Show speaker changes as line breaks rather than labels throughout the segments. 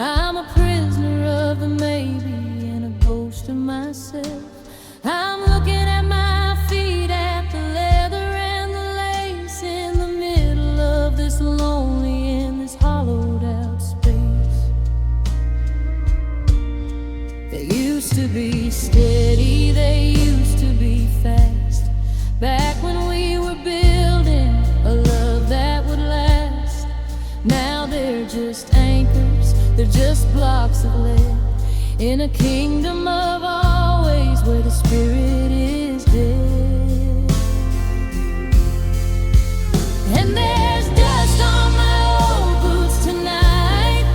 I'm a prisoner of the maybe and a ghost of myself. I'm looking at my feet, at the leather and the lace, in the middle of this lonely, in this hollowed out space. They used to be steady, they used to be fast, back when we were building a love that would last. Now they're just anchors, they're just blocks of lead in a kingdom of always where the spirit is dead. And there's dust on my old boots tonight,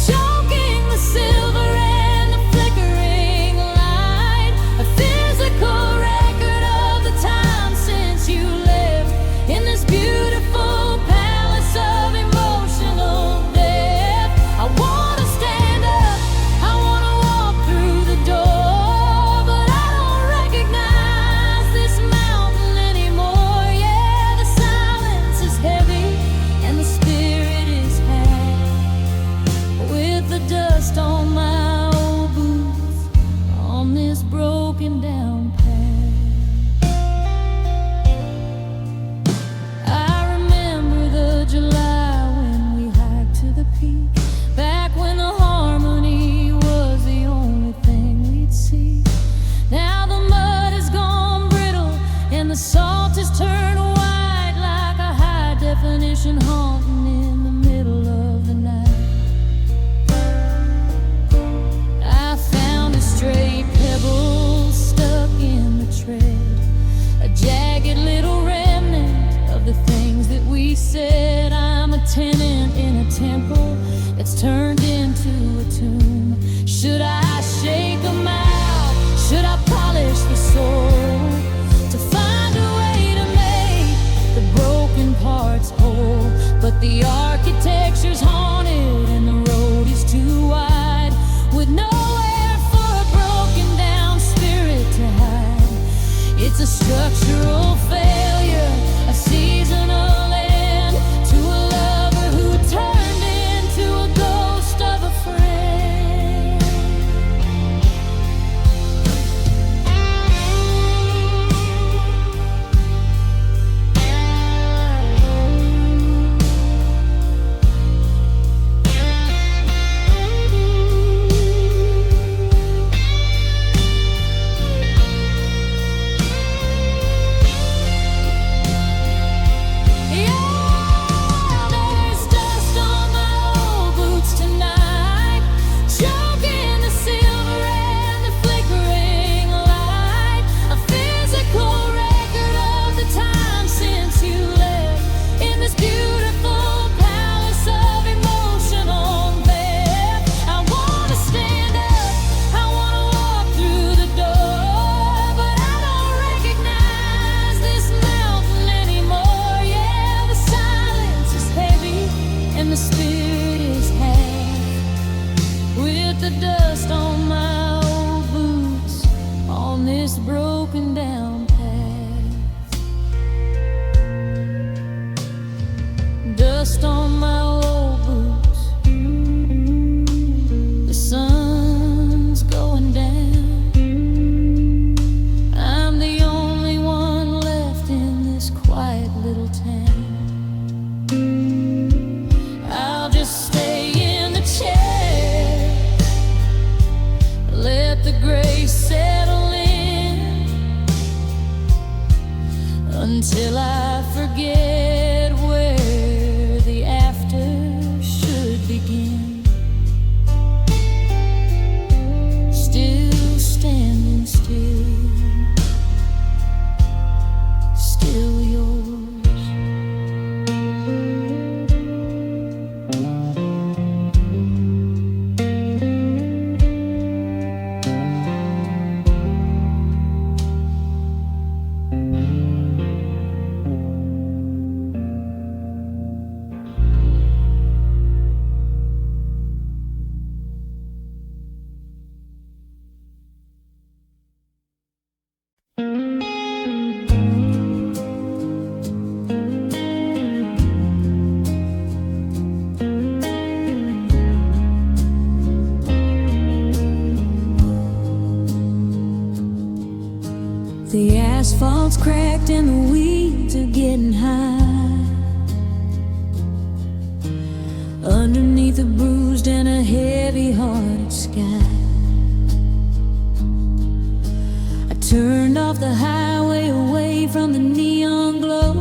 choking the silver and the flickering light, a physical record of the time since you left in this beautiful palace of emotional death. I wanna stand up, I wanna walk through the door, but I don't recognize this mountain anymore. Yeah, the silence is heavy and the spirit is high, with the dust on my old boots on this broken down path. I remember the July when we hiked to the peak, back when the harmony was the only thing we'd see. Now the mud has gone brittle and the salt has turned white, like a high definition haunting in the middle of the night. I found a stray pebble stuck in the tread, a jagged little remnant of the things that we said. I'm a tenant in a temple that's turned into a tomb. Should I shake them out? Should I polish the soul to find a way to make the broken parts whole? But the architecture's haunted and the road is too wide, with nowhere for a broken down spirit to hide. It's a structural failure, a seasonal end to a lover who turned into a ghost of a friend. Yeah, there's dust on my old boots tonight, choking the silver and the flickering light, a physical record of the time since you left in this beautiful palace of emotional death. I wanna stand up, I wanna walk through the door, but I don't recognize this mountain anymore. Yeah, the silence is heavy and the spirit is half, with the dust on my old boots on this broken down path. Dust on my old boots, the sun's going down. I'm the only one left in this quiet little town. I'll just stay in the chair, let the gray settle in, asphalt's cracked and the weeds are getting high. Underneath a bruised and a heavy-hearted sky, I turned off the highway away from the neon glow,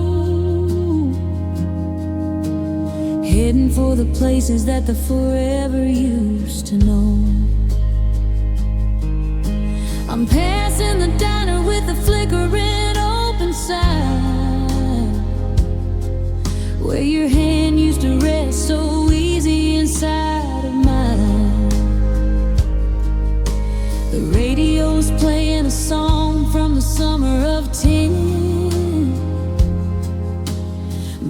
heading for the places that the forever used to know. I'm passing the diner with the flickering open sign, where your hand used to rest so easy inside of mine. The radio's playing a song from the summer of 10,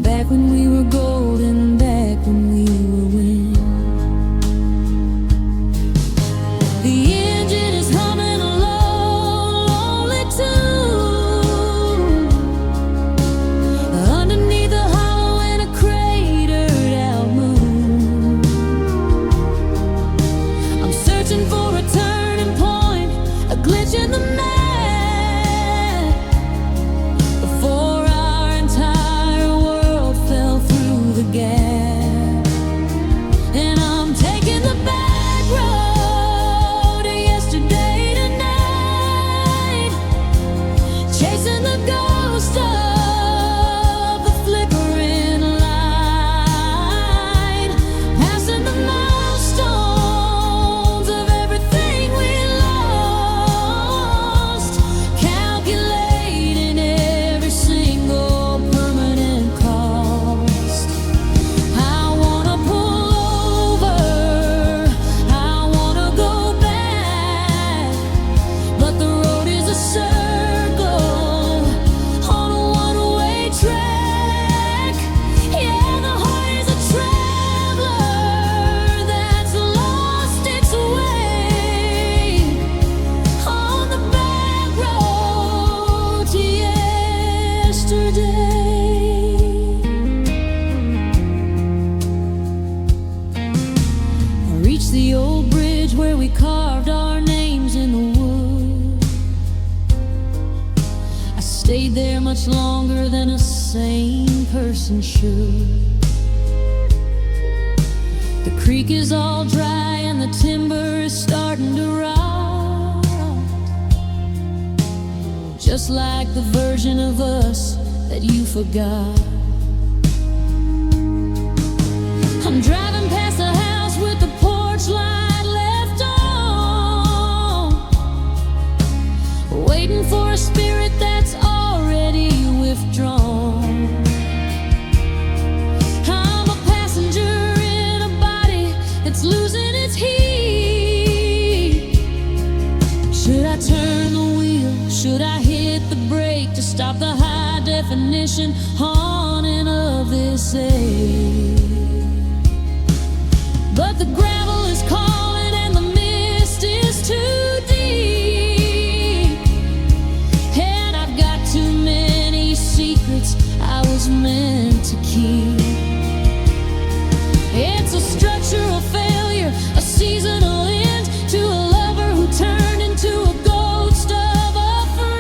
back when we were golden, back when we were wind. The engine is humming a lonely tune underneath a hollow and a cratered out moon. I'm searching for a turning point, a glitch in the map, before our entire world fell through the gap. And I'm taking the back road to yesterday tonight, chasing the ghost of the flickering light, passing the milestones of everything we lost, calculating every single permanent cost. I wanna pull over, I wanna go back, but the road is a circle on a one-way track. Yeah, the heart is a traveler that's lost its way on the back road to yesterday. I reached the old bridge where we carved our names in the wood. I stayed there much longer than a sane person should. The creek is all dry and the timber is starting to rot, just like the version of us that you forgot. I'm driving past the house with the porch light left on, waiting for a spirit that's already withdrawn. I'm a passenger in a body that's losing its heat. Should I turn the wheel? Should I hit the brake to stop the high definition haunting of this age? But the gravel is calling and the mist is too deep, and I've got too many secrets I was meant to keep. It's a structural failure, a seasonal end to a lover who turned into a ghost of a friend.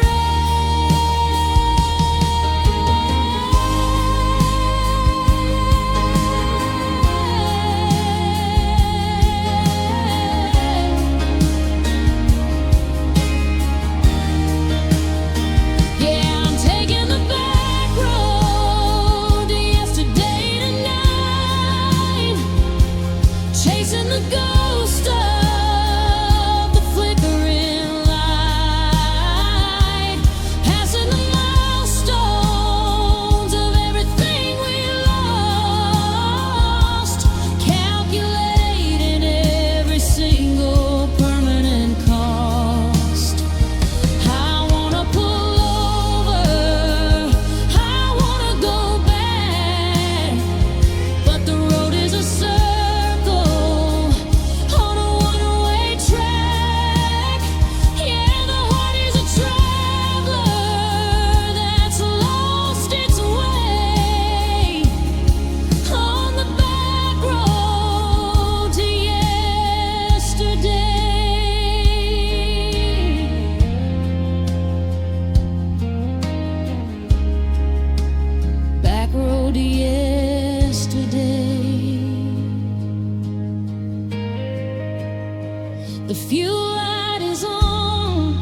The fuel light is on.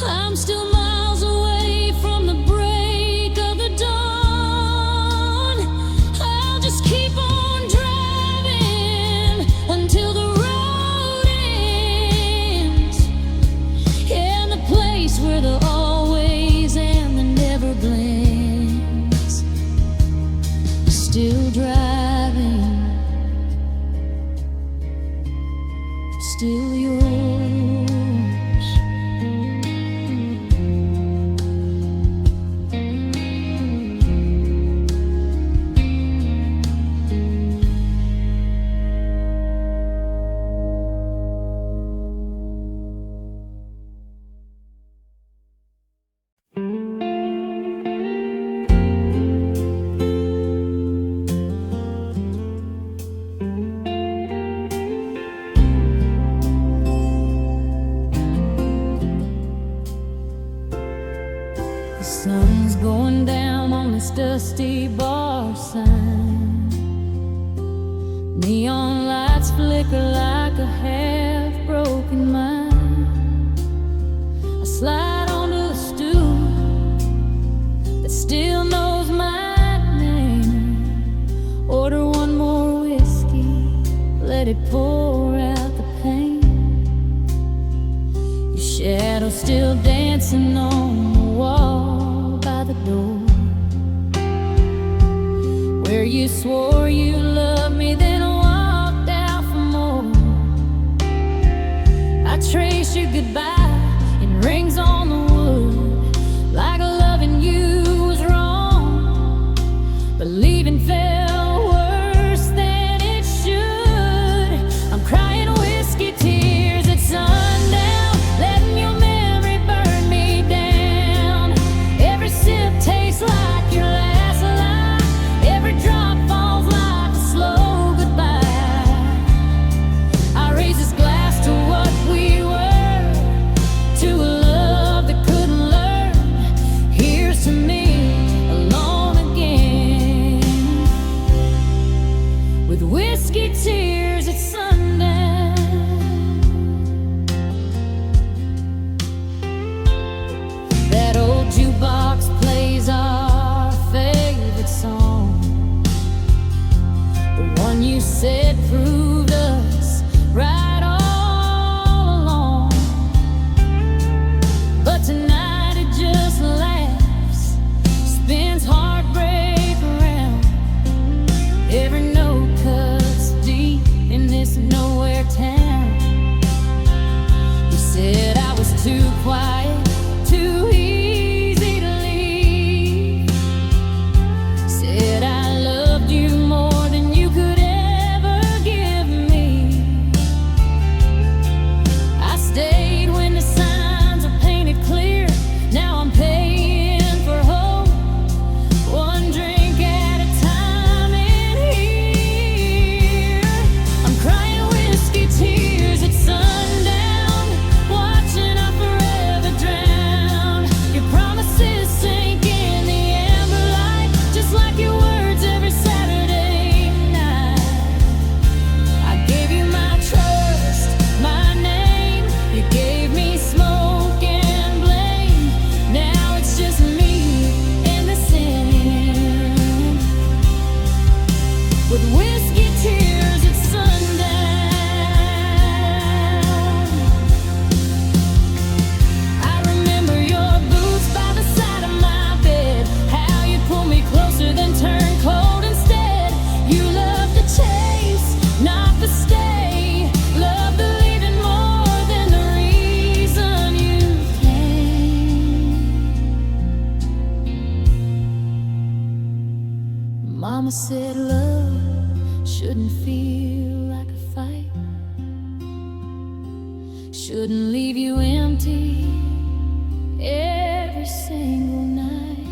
I'm still miles away from the break of the dawn. I'll just keep on driving until the road ends. In the place where the always and the never blends. Still driving, still yours. The sun's going down on this dusty bar sign. Neon lights flicker like a half-broken mind. I slide onto the stool that still knows my name. Order one more whiskey, let it pour out the pain. Your shadow still dancing on the wall by the door, where you swore you loved me, then walked out for more. I trace your goodbye in rings on the wood, like loving you was wrong, but leaving felt worse than it should. I'm crying whiskey tears at sundown, letting your memory burn me down. Every sip tastes like your last lie, every drop falls like a slow goodbye. I raise this glass to what we were, to a love that couldn't learn. Here's to me, alone again, with whiskey tears at sundown. That old jukebox plays our favorite song, the one you said proved us right all along. But tonight it just laughs, spins heartbreak around. Every note cuts deep in this nowhere town. You said I was too quiet, too easy to leave. Said I loved you more than you could ever give me. I stayed when the signs were painted clear. Now I'm paying for hope, one drink at a time in here. I'm crying whiskey tears at sundown, watching our forever drown. Your promises sink in the amber light, just like your words every Saturday night. I gave you my trust, my name. You gave me smoke and blame. Now it's just me and the sin, with whiskey tears at sundown. I remember your boots by the side of my bed, how you pull me closer then turn cold instead. You love to chase, not to stay. Love believing more than the reason you came. Mama said love shouldn't feel like a fight, shouldn't leave you empty every single night.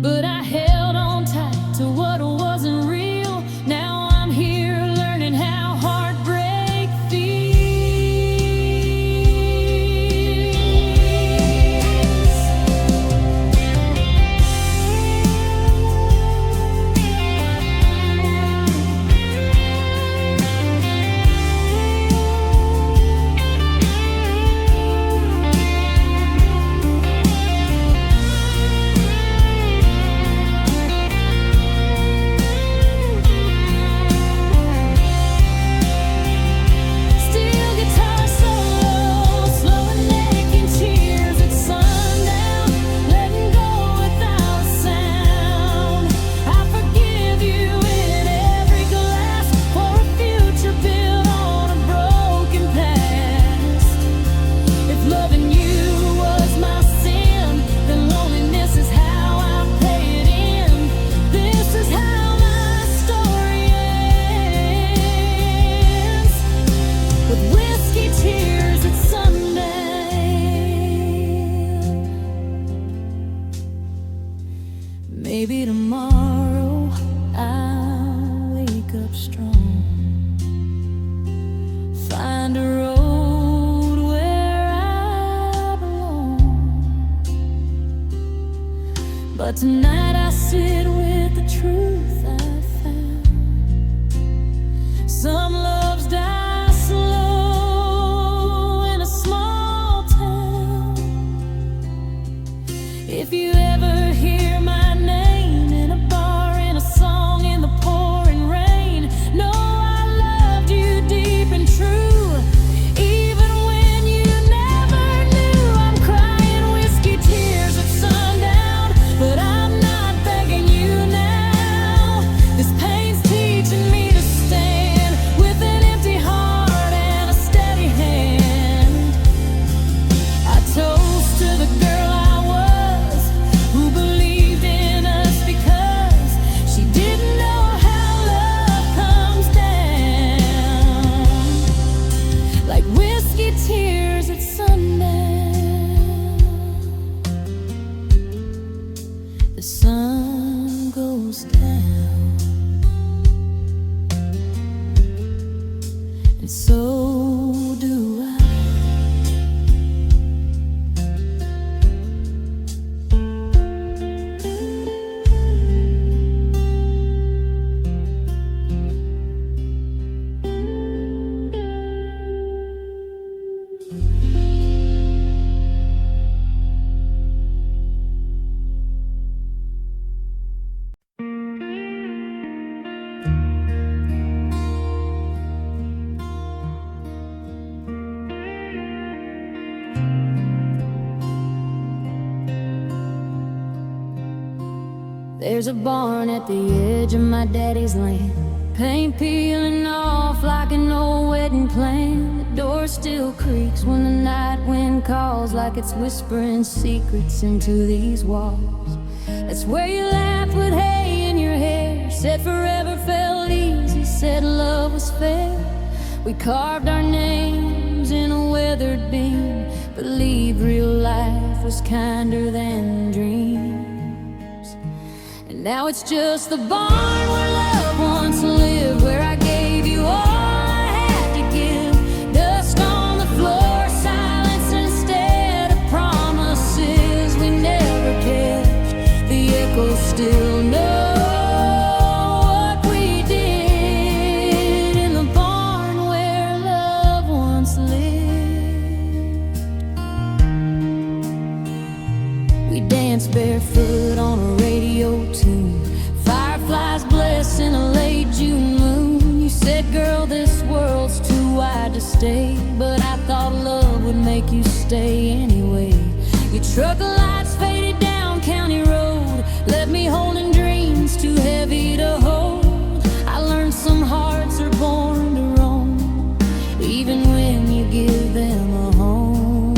But I held on tight to what wasn't real. Now I'm here learning how heartbreak feels. find a road where I belong. But tonight I sit with the truth I found. Some loves die slow in a small town. If you ever hear my name in a bar, in a song, in the pouring rain, know I loved you deep and true, even when you never knew. I'm crying whiskey tears at sundown, but I'm not begging you now. This pain's teaching me to stand with an empty heart and a steady hand. I toast to the girl I was, who believed in us because she didn't know how love comes down. Like whiskey tears at sundown, the sun goes down, and so do I. There's a barn at the edge of my daddy's land, paint peeling off like an old wedding plan. The door still creaks when the night wind calls, like it's whispering secrets into these walls. That's where you laughed with hay in your hair, said forever felt easy, said love was fair. We carved our names in a weathered beam, believed real life was kinder than dreams. Now it's just the barn where love once lived, where I gave you all I had to give. Dust on the floor, silence instead of promises we never kept. The echoes still know what we did in the barn where love once lived. We danced barefoot on a radio tune, fireflies blessed in a late June moon. You said, girl, this world's too wide to stay, but I thought love would make you stay anyway. Your truck lights faded down County Road, left me holding dreams too heavy to hold. I learned some hearts are born to roam, even when you give them a home.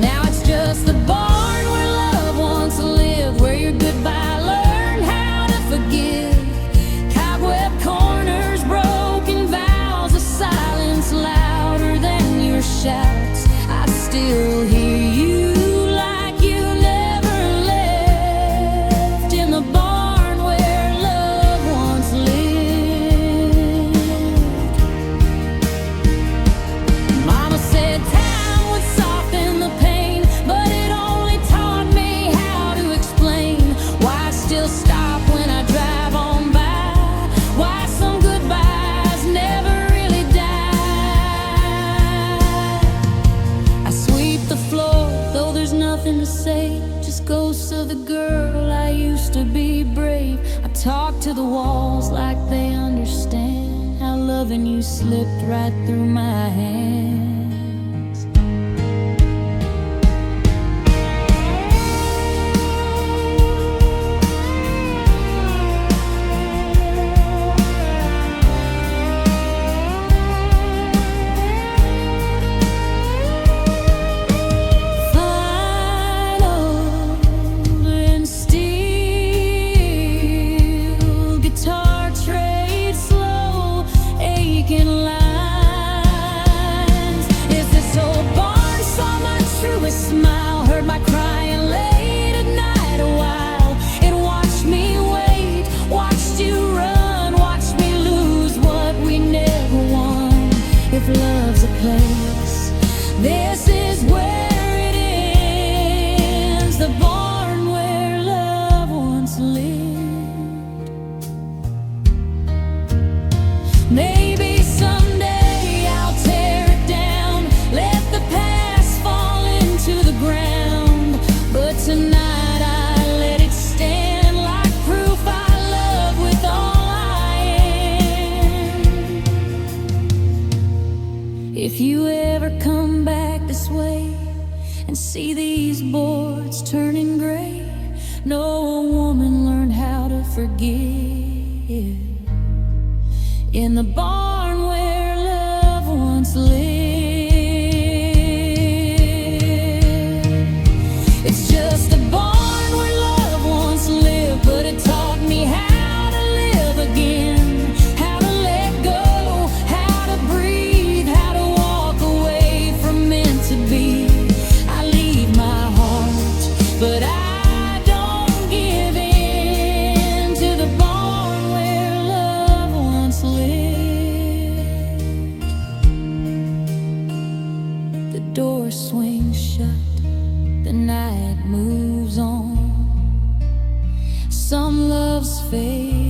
Now it's just the barn where love once lived, where your goodbye learned how to forgive. Cobweb corners, broken vows, a silence louder than your shouts. I still hear you like you never left, in the barn where love once lived. Mama said time would soften the pain, but it only taught me how to explain why I still stop when I drive on by, why some goodbyes never really die. I sweep the floor, though there's nothing to say, just ghosts of the girl I used to be brave. I talk to the walls like they understand how loving you slipped right through my hands. Guitar trade slow, aching lines. Maybe someday I'll tear it down, let the past fall into the ground. But tonight I let it stand like proof I love with all I am. If you ever come back this way and see these boards turning gray, know a woman learned how to forgive in the barn where love once lived. It's just a barn where love once lived, but it taught me how to live again, how to let go, how to breathe, how to walk away from meant to be. I leave my heart, but I don't give in to the barn where love once lived. The door swings shut, the night moves on. Some loves fade,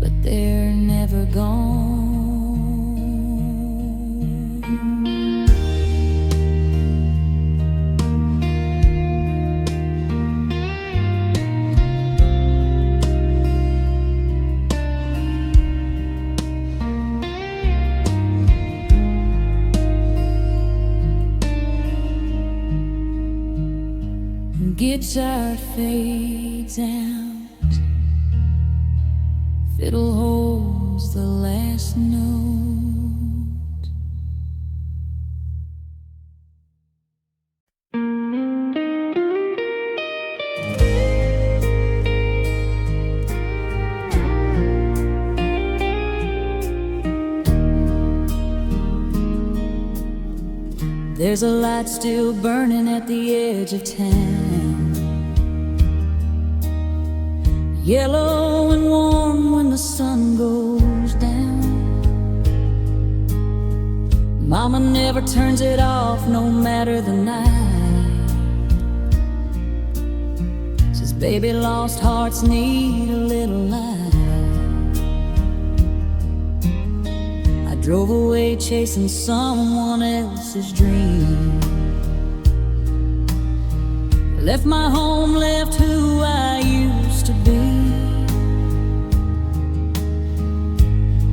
but they're never gone. Guitar fades out, fiddle holds the last note. There's a light still burning at the edge of town, yellow and warm when the sun goes down. Mama never turns it off, no matter the night. Says baby, lost hearts need a little light. I drove away chasing someone else's dream, left my home, left who I used to be.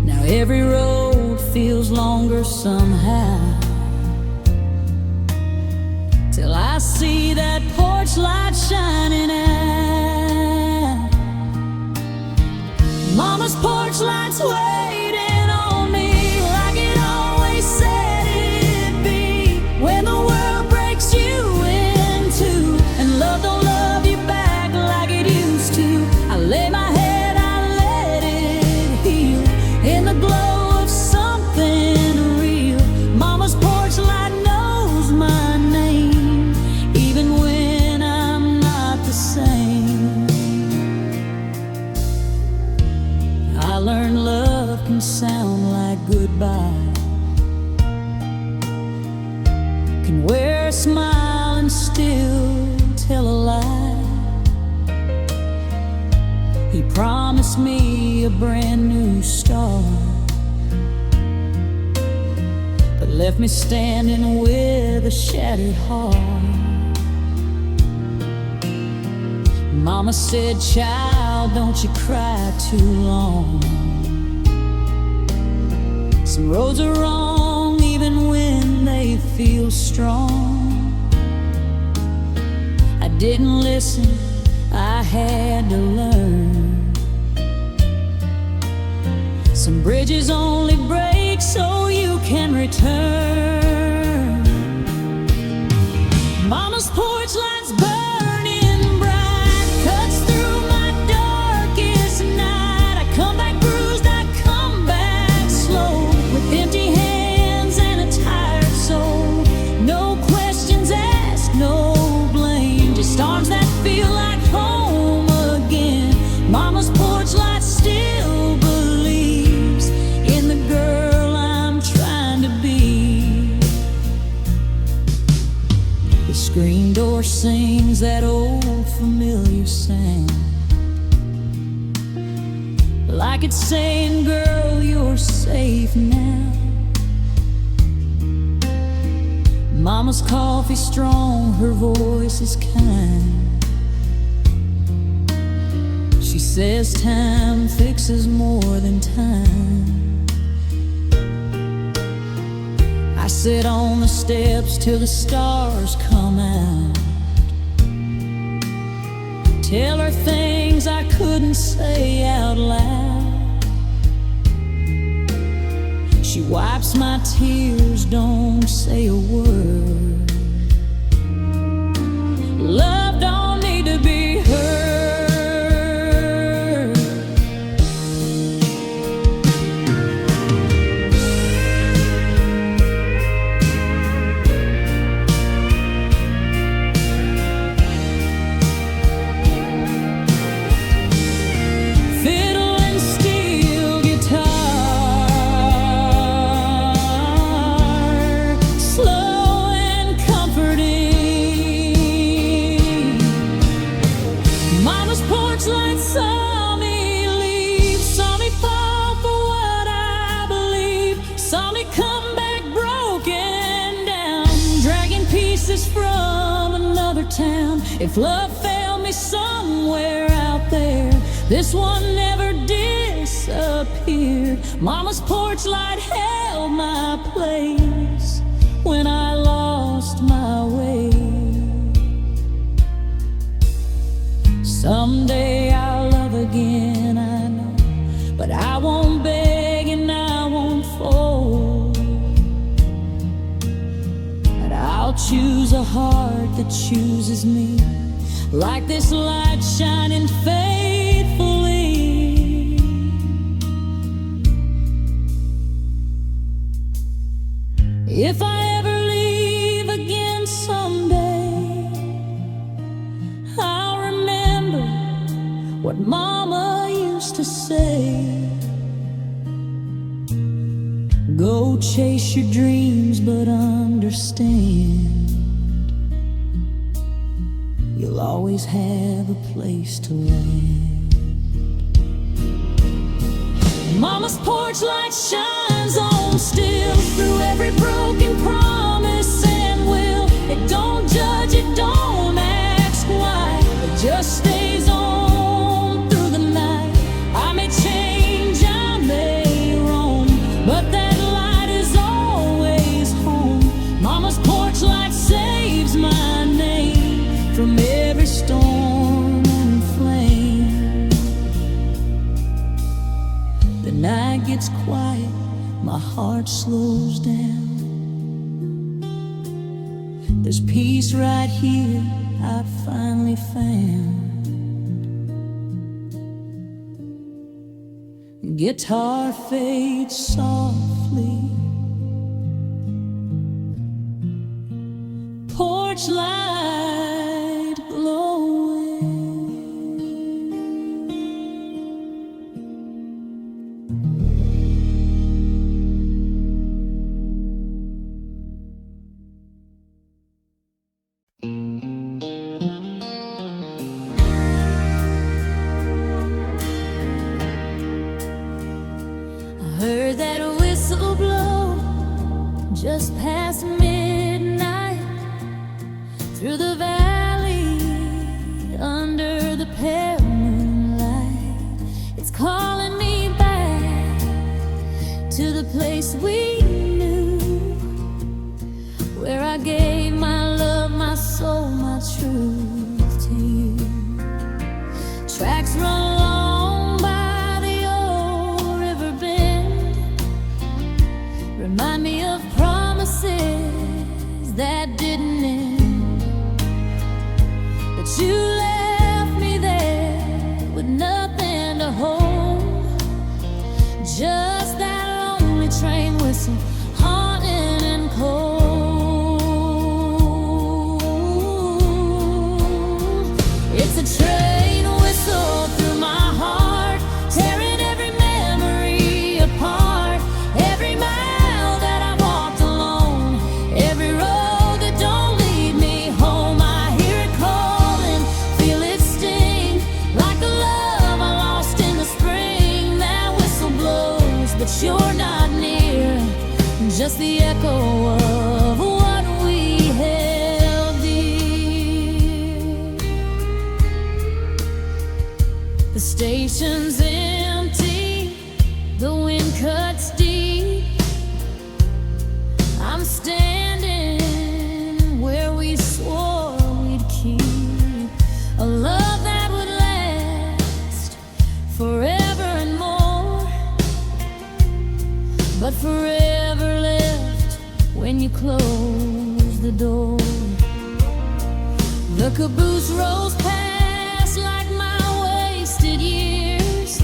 Now every road feels longer somehow, till I see that porch light shining out. Mama's porch light's waiting on me like it always said it'd be. When the world breaks you in two and love don't love you back like it used to, I lay my head, I let it heal in the glow of something real. Mama's porch light knows my name, even when I'm not the same. I learned love can sound like goodbye, can wear a smile and still tell a lie. He promised me a brand new start, but left me standing with a shattered heart. Mama said, child, don't you cry too long. Some roads are wrong even when they feel strong. I didn't listen, I had to learn. Some bridges only break so you can return. Mama's porch light's burning bright, cuts through my darkest night. I come back bruised, I come back slow, with empty hands and a tired soul. No questions asked, no blame, just arms that feel like home again. Mama's porch light still believes in the girl I'm trying to be. like it's saying, girl, you're safe now. Mama's coffee strong, her voice is kind. She says time fixes more than time. I sit on the steps till the stars come out. Tell her things I couldn't say out loud. She wipes my tears, don't say a word. Love don't need to be heard. If love failed me somewhere out there, this one never disappeared. Mama's porch light held my place when I lost my way. Someday I'll love again, I know, but I won't beg and I won't fold. And I'll choose a heart that chooses me, like this light shining faithfully. If I ever leave again someday, I'll remember what Mama used to say. Go chase your dreams, but understand you'll always have a place to land. Mama's porch light shines on still through every broken promise and will. It don't judge, it don't ask why. It just stays on through the night. I may change, I may roam, but that light is always home. Mama's porch light saves my name from every storm and flame. The night gets quiet, my heart slows down. There's peace right here I finally found. Guitar fades softly, porch light glowing. I heard that whistle blow just past midnight, through the valley, under the pale moonlight. It's calling me back to the place we knew, where I gave my love, my soul, my truth to you. Tracks run along by the old river bend, remind me of promises that didn't end. But you left me there with nothing to hold, just that lonely train whistle, haunting and cold. It's a train whistle through my heart, tearing every memory apart. Every mile that I walked alone, every road that don't lead me home, I hear it calling, feel it sting, like the love I lost in the spring that it's the echo of what we held dear. The station's empty, the wind cuts deep. I'm standing where we swore we'd keep a love that would last forever and more, but forever left when you close the door. The caboose rolls past like my wasted years,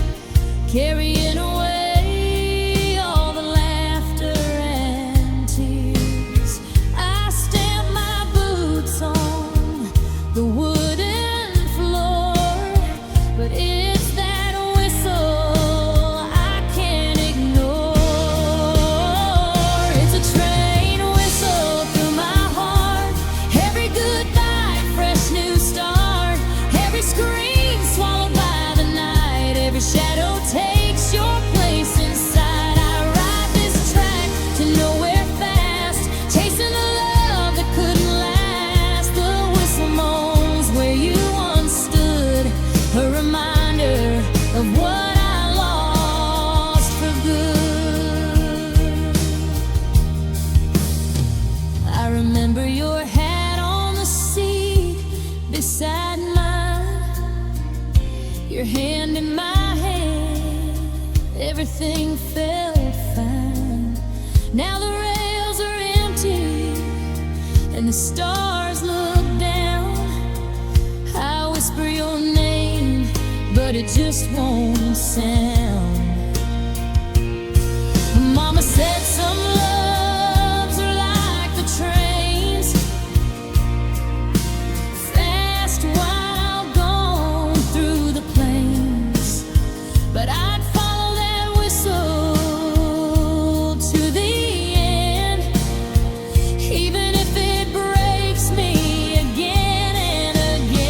carrying away all the laughter and tears. I stamp my boots on the wooden floor, but it's that whistle I can't ignore. It's a train whistle through my heart, every goodbye, fresh new start, every scream swallowed by the night, every shadow takes your place inside. I ride this track to nowhere fast, chasing the love that couldn't last. The whistle moans where you once stood, a reminder of what I lost for good. I remember your hat on the seat beside mine, your hand in my hand, everything felt fine. Now the rails are empty and the stars look down. I whisper your name, but it just won't sound. Mama said some loves are like the trains, fast while gone through the plains, but I'd follow that whistle to the end, even if it breaks me again and again.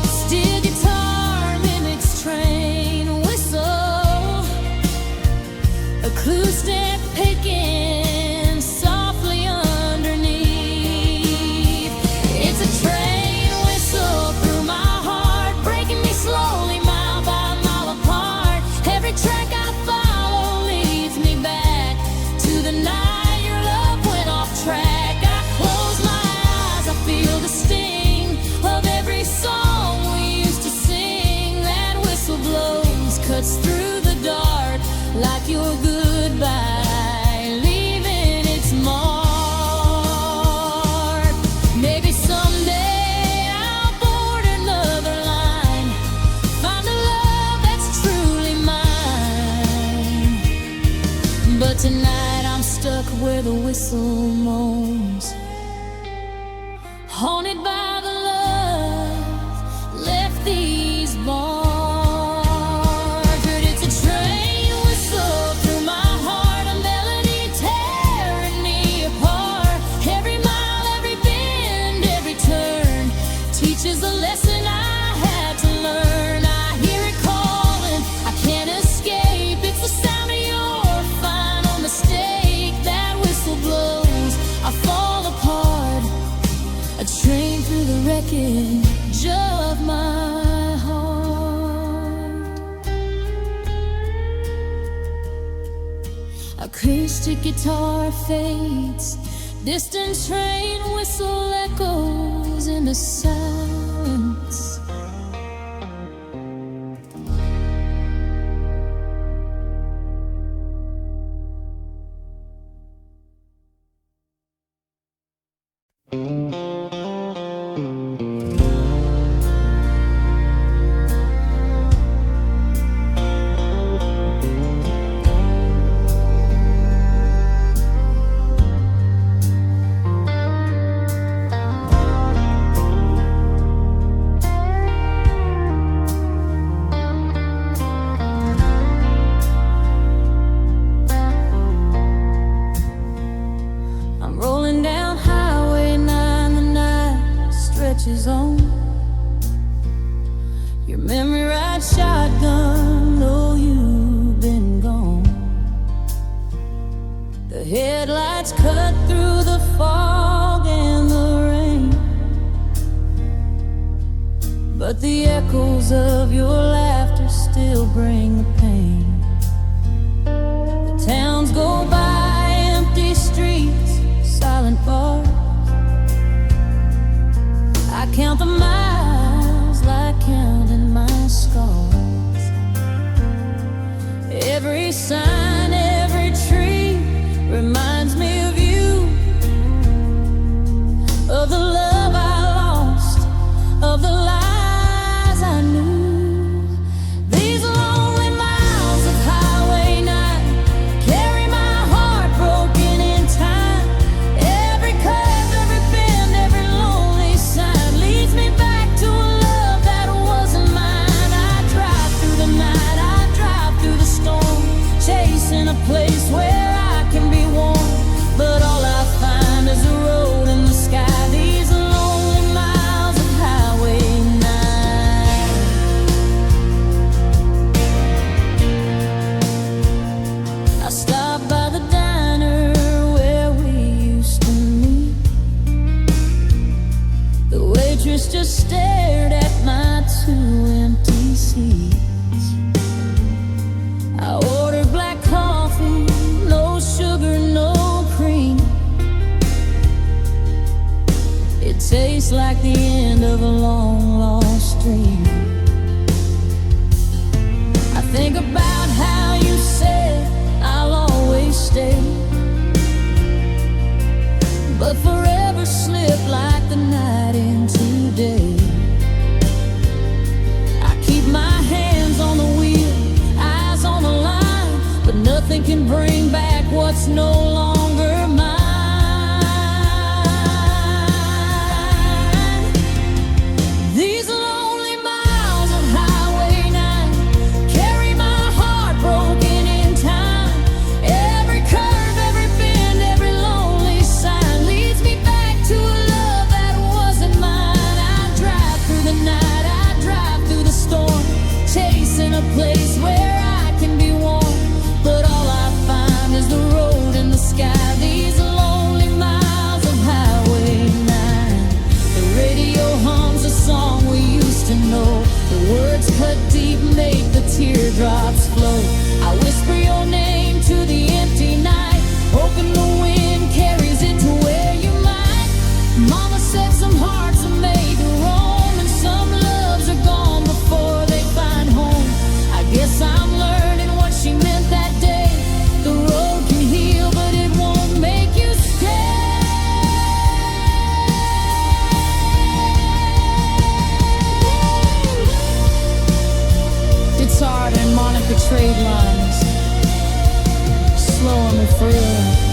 Steel guitar mimics train whistle, acoustic picking softly underneath. It's a train whistle through my heart, breaking me slowly mile by mile apart. Every track I follow leads me back to the night your love went off track. I close my eyes, I feel the sting of every song we used to sing. That whistle blows, cuts through the dark like your goodbye, leaving its mark. Maybe someday I'll board another line, find a love that's truly mine. But tonight I'm stuck where the whistle moans, haunted by the love left these bars. But it's a train whistle through my heart, a melody tearing me apart. Every mile, every bend, every turn teaches a lesson I had to learn. I hear it calling, I can't escape. It's the sound of your final mistake. That whistle blows, I fall apart, a train through the wreckage of my heart. Acoustic guitar fades, distant train whistle echoes into silence. Headlights cut through the fog and the rain, but the echoes of your laughter still bring the pain. The towns go by, empty streets, silent bars. I count the miles like counting my scars. Every sign, every tree reminds me of you, of the love I lost, of the lies I knew. These lonely miles of Highway 9 carry my heart broken in time. Every curve, every bend, every lonely sign leads me back to a love that wasn't mine. I drive through the night, I drive through the storm, chasing a place where I can be warm, but all I find is a road in the sky. These lonely miles of Highway 9. I stopped by the diner where we used to meet. The waitress just stared at my 2 empty seats. I ordered black coffee, no sugar, no cream. It tastes like the end of a long lost dream. I think about how you said I'll always stay, but forever slipped like the night into day. I keep my hands on the wheel, eyes on the line, but nothing can bring back what's no longer mine. These lonely miles of Highway 9 carry my heart broken in time. Every curve, every bend, every lonely sign leads me back to a love that wasn't mine. I drive through the night, I drive through the storm, chasing a place where I can be warm, but all I find is the road in the sky. These lonely miles of Highway 9. The radio hums a song we used to know. The words cut deep, make the teardrops flow. I whisper your name to the empty night, hoping the wind carries it to where you might. Mama said some hearts are made to roam, and some loves are gone before they find home. I guess I'm learning what she meant that day. The road can heal, but it won't make you stay. It's hard and Monica trade lines, slow and freeing.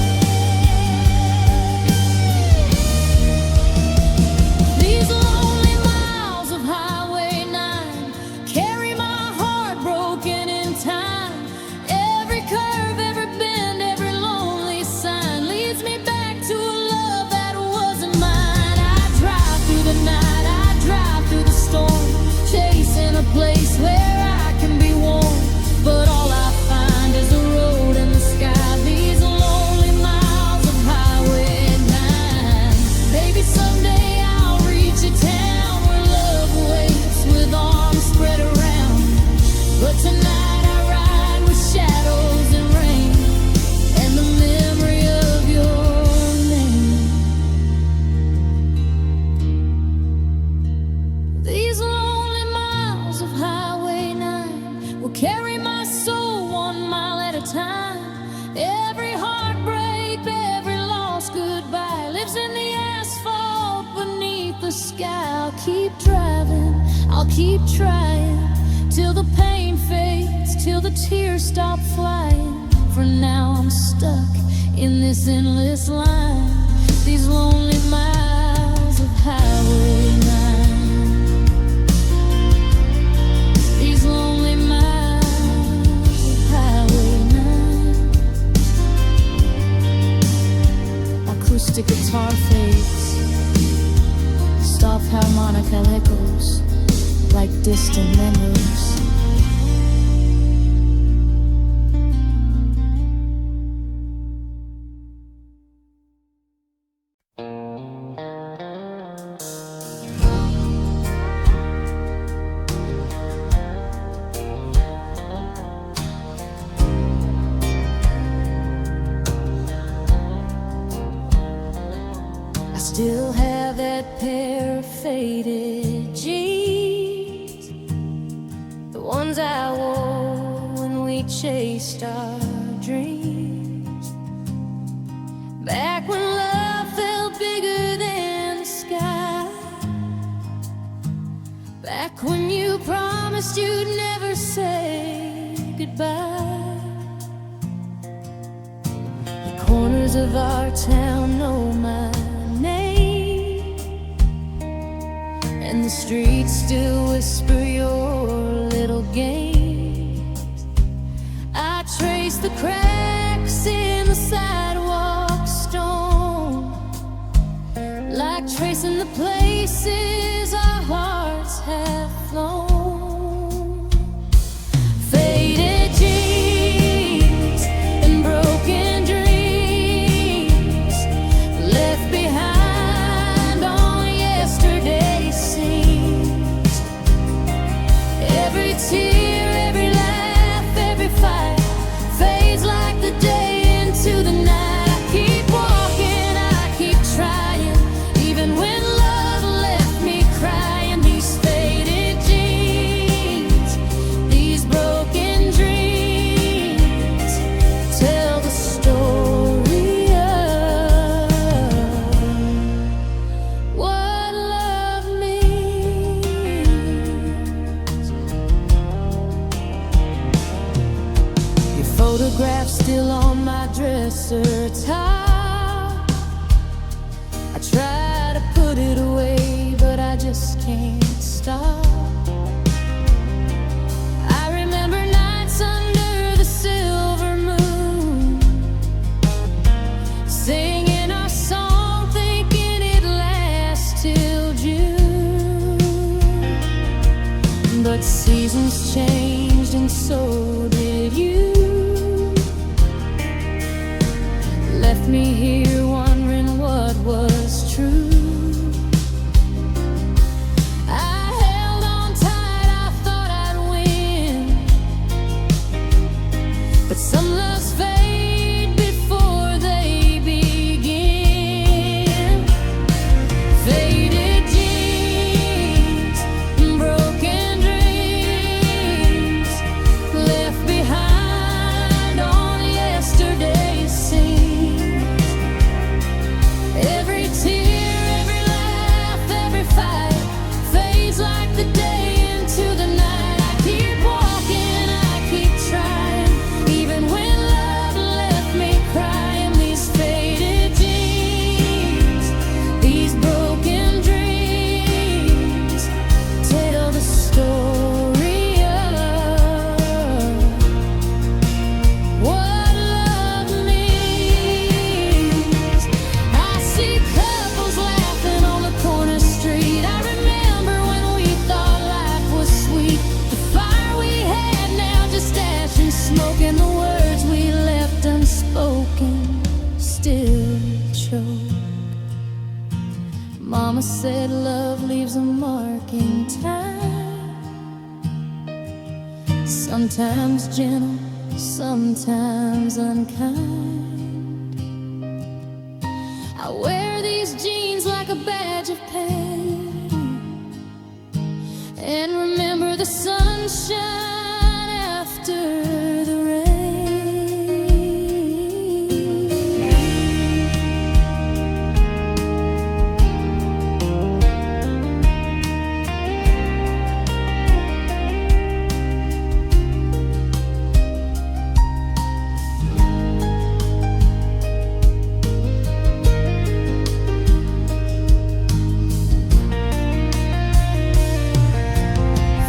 These lonely miles of Highway 9 carry my heart broken in time. Every curve, every bend, every lonely sign leads me back to a love that wasn't mine. I drive through the night, I drive through the storm, chasing a place where I can be warm, but all I find is a road in the sky. These lonely miles of Highway 9. Maybe someday I'll reach a town where love waits with arms spread around, but tonight I ride with shadows and rain and the memory of your name. These lonely miles of Highway 9 will carry my soul 1 mile at a time. Every heartbreak, every lost goodbye lives in the asphalt beneath the sky. I'll keep driving, I'll keep trying, till the pain fades, till the tears stop flying. For now I'm stuck in this endless line. These lonely miles of Highway 9. These lonely miles of Highway 9. Acoustic guitar fades, soft harmonica echoes like distant memories. still have that pair of faded jeans, the ones I wore when we chased our dreams. Back when love felt bigger than the sky, back when you promised you'd never say goodbye. The corners of our town know my name, and the streets still whisper your little games. I trace the cracks in the sidewalk stone, like tracing the places our hearts have flown. Faded jeans and broken dreams left behind on yesterday's scenes. Every tear, every laugh, every fight fades like the day into the night. I keep walking, I keep trying, even when love left me crying. These faded jeans, these broken dreams tell the story of what love means. Your photograph still on my dresser top. I try to put it away, but I just can't stop. I remember nights under the silver moon, singing our song, thinking it'd last till June. But seasons changed and so did you. Left me here wondering what was true. I held on tight, I thought I'd win, but some loves fade before they begin. Faded jeans, broken dreams left behind on yesterday's scene. Every tear, every laugh, every fight fades like the day into the night. I keep walking, I keep trying, even when love left me crying. These faded jeans, these broken dreams tell the story of what love means. I see couples laughing on the corner street. I remember when we thought life was sweet. The fire we had now just ash and smoke, and the words we left unspoken still choke. Mama said love leaves a mark in time, sometimes gentle, sometimes unkind. I wear these jeans like a badge of pain, and remember the sunshine after the rain.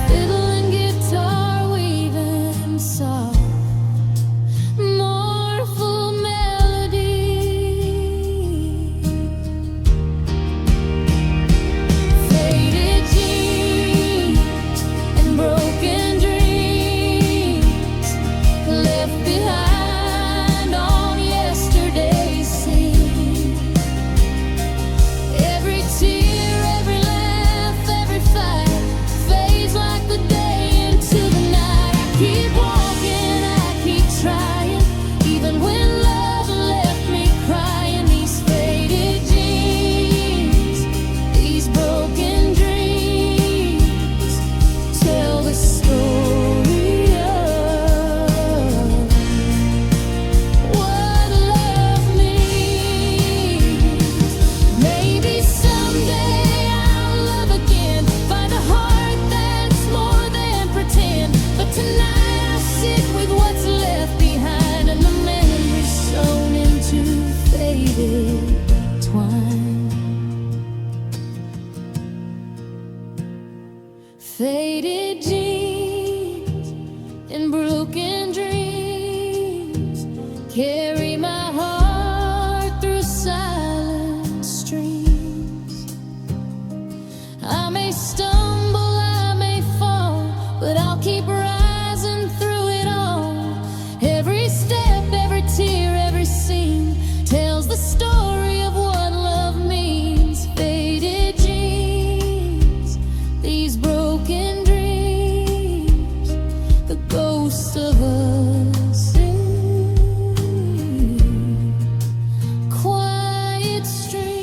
Fiddle and guitar carry my heart through silent streams. I may stumble, I may fall, but I'll keep rising through it all. Every step, every tear, every scene tells the story of what love means. Faded jeans, these broken dreams, the ghost of us in quiet streams.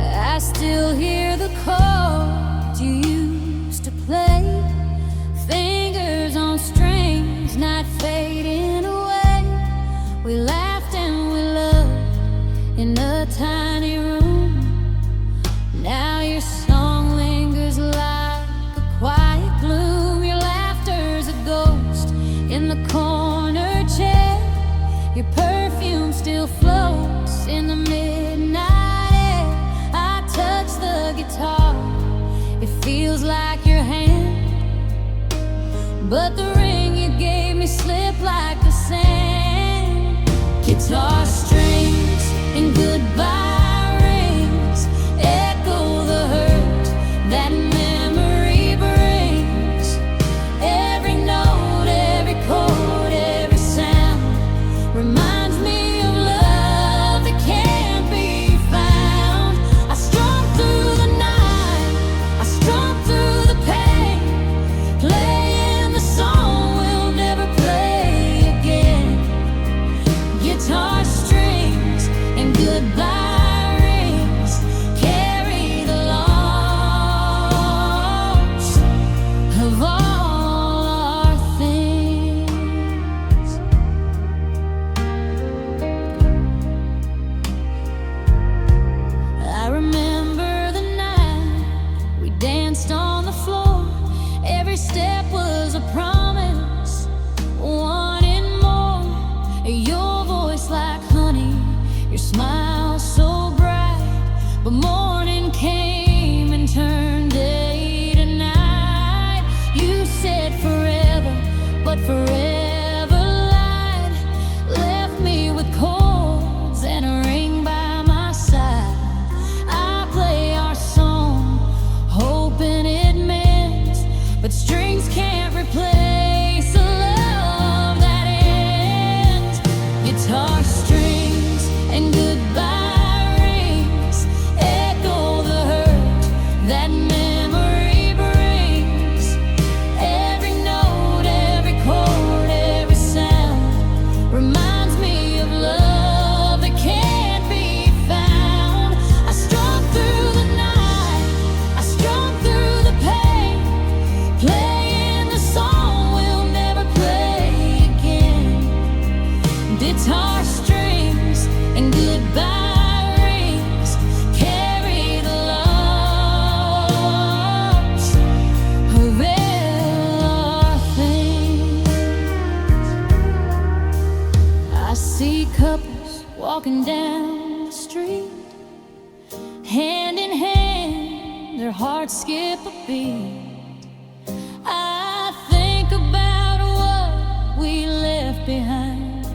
I still hear the chords you used to play, fingers on strings, not fading away. We laughed and we loved in a tiny room. Now your song lingers like a quiet gloom. Your laughter's a ghost in the corner chair. Your perfume still floats in the midnight air. I touch the guitar, it feels like your hand, but the ring you gave me slipped like the sand. Guitar strings and goodbye rings echo the hurt that memory brings. Every note, every chord, every sound reminds me of love that can't be found. I strum through the night, I strum through the pain, playing the song we'll never play again. Guitar strings and goodbye rings carry the loss of all our things. I remember the night we danced on the floor. Every step was a promise, wanting more. Your voice like honey, your smile so bright. But morning came and turned day to night. You said forever, but forever lied. Left me with chords and a ring by my side. I play our song, hoping it mends, but strings can't replace a love that ends. Guitar strings and goodbye rings echo the hurt that memory brings. Every note, every chord, every sound reminds me of love that can't be found. I strum through the night, I strum through the pain, playing the song we'll never play again. Guitar strings and goodbye rings carry the loss of all our things. I see couples walking down the street, hand in hand, their hearts skip a beat. I think about what we left behind,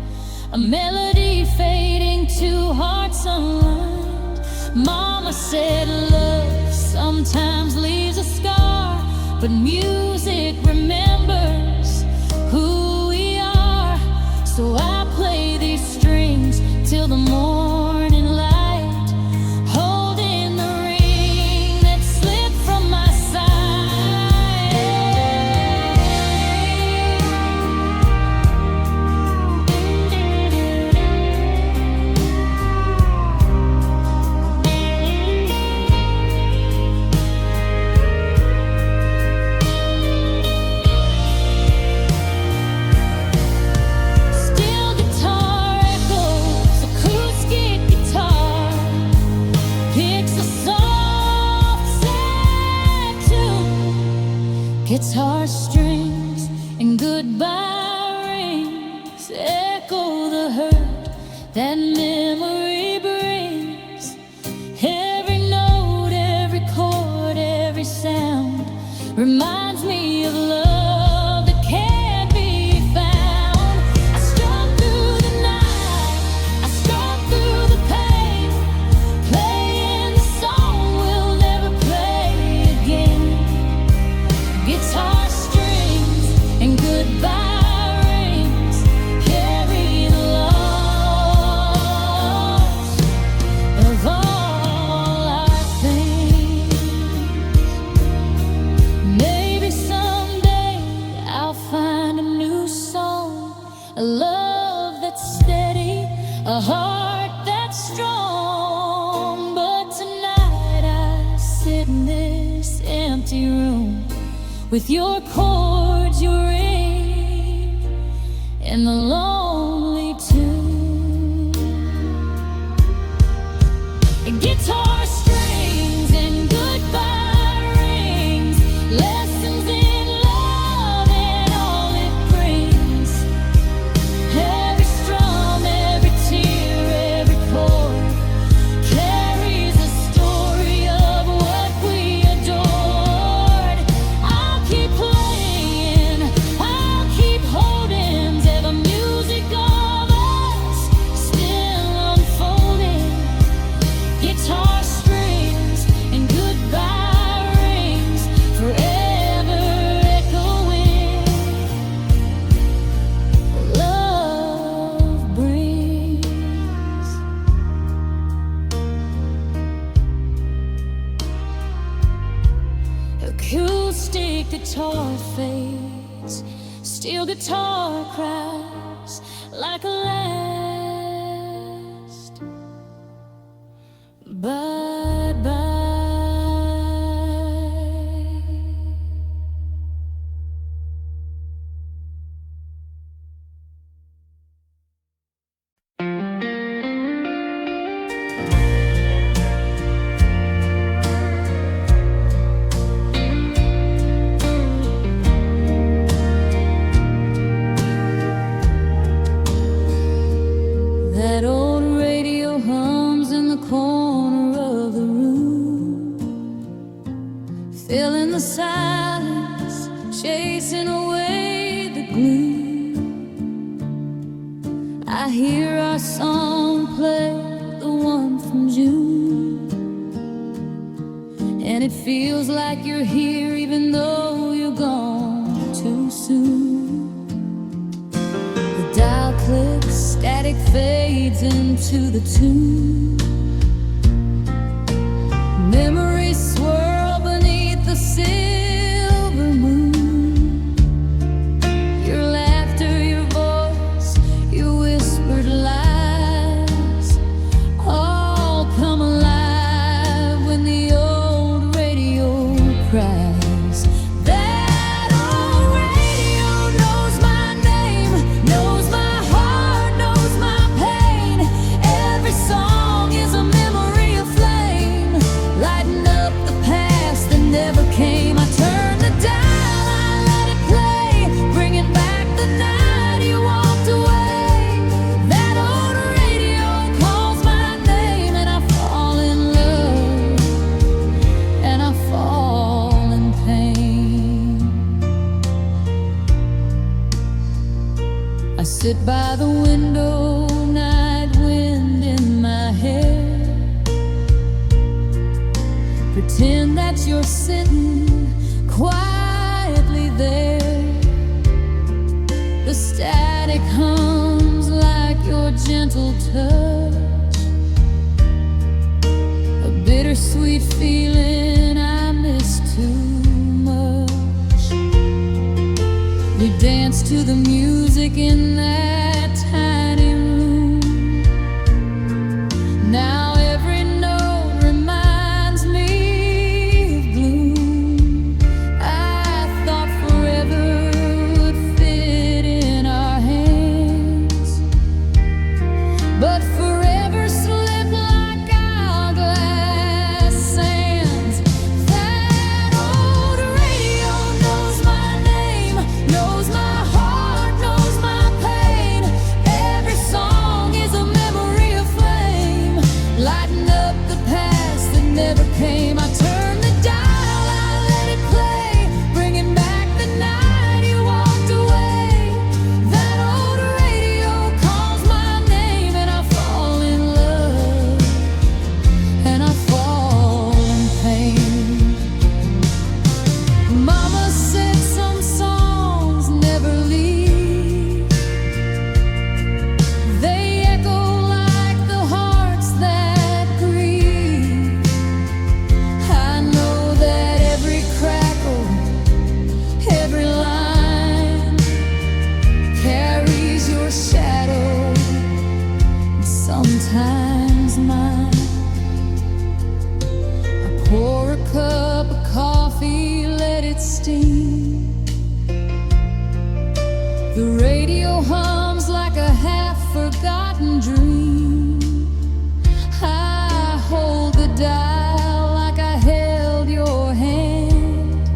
a melody fading to hearts unlined. Mama said love sometimes leaves a scar, but music remembers who we are. So I play these strings till the morning light, holding the ring that slipped from my side. goodbye rings echo the hurt that memory brings. Every note, every chord, every sound reminds me of love that can't be found. I struck through the night, I struck through the pain, playing the song we'll never play again. Guitar strings and goodbye rings carry the loss of all our things. Maybe someday I'll find a new song, a love that's steady, a heart that's strong. But tonight I sit in this empty room with your chords, your ring, and the lonely tune. Guitar strings and goodbye rings, lessons in love and all it brings. Every strum, every tear, every chord carries a story of what we adored. I'll keep playing, I'll keep holding till the music of us still unfolding. Guitar strings and goodbye rings forever echoing. Love brings. Acoustic guitar fades, steel guitar cries like a last bye-bye. That old radio hums in the corner of the room, filling the silence, chasing away the gloom. I hear our song play, the one from June, and it feels like you're here even though you're gone too soon. The dial clicks, static fades into the tune. Memories swirl beneath the silver moon. Your laughter, your voice, your whispered lies all come alive when the old radio cries. That old radio knows my name, knows my heart, knows my pain. Every song is a memory of flame, lighting up the past that never came. I turn the dial, I let it play, bringing back the night you walked away. That old radio calls my name, and I fall in love, and I fall in pain. I sit by the window, night wind in my hair, pretend that you're sitting quietly there. The static hums like your gentle touch, a bittersweet feeling I miss too much. We dance to the music in that tiny room. Now every note reminds me of gloom. I thought forever would fit in our hands, but forever slipped like hourglass sands. That old radio knows my name, knows my heart, radio hums like a half-forgotten dream. I hold the dial like I held your hand,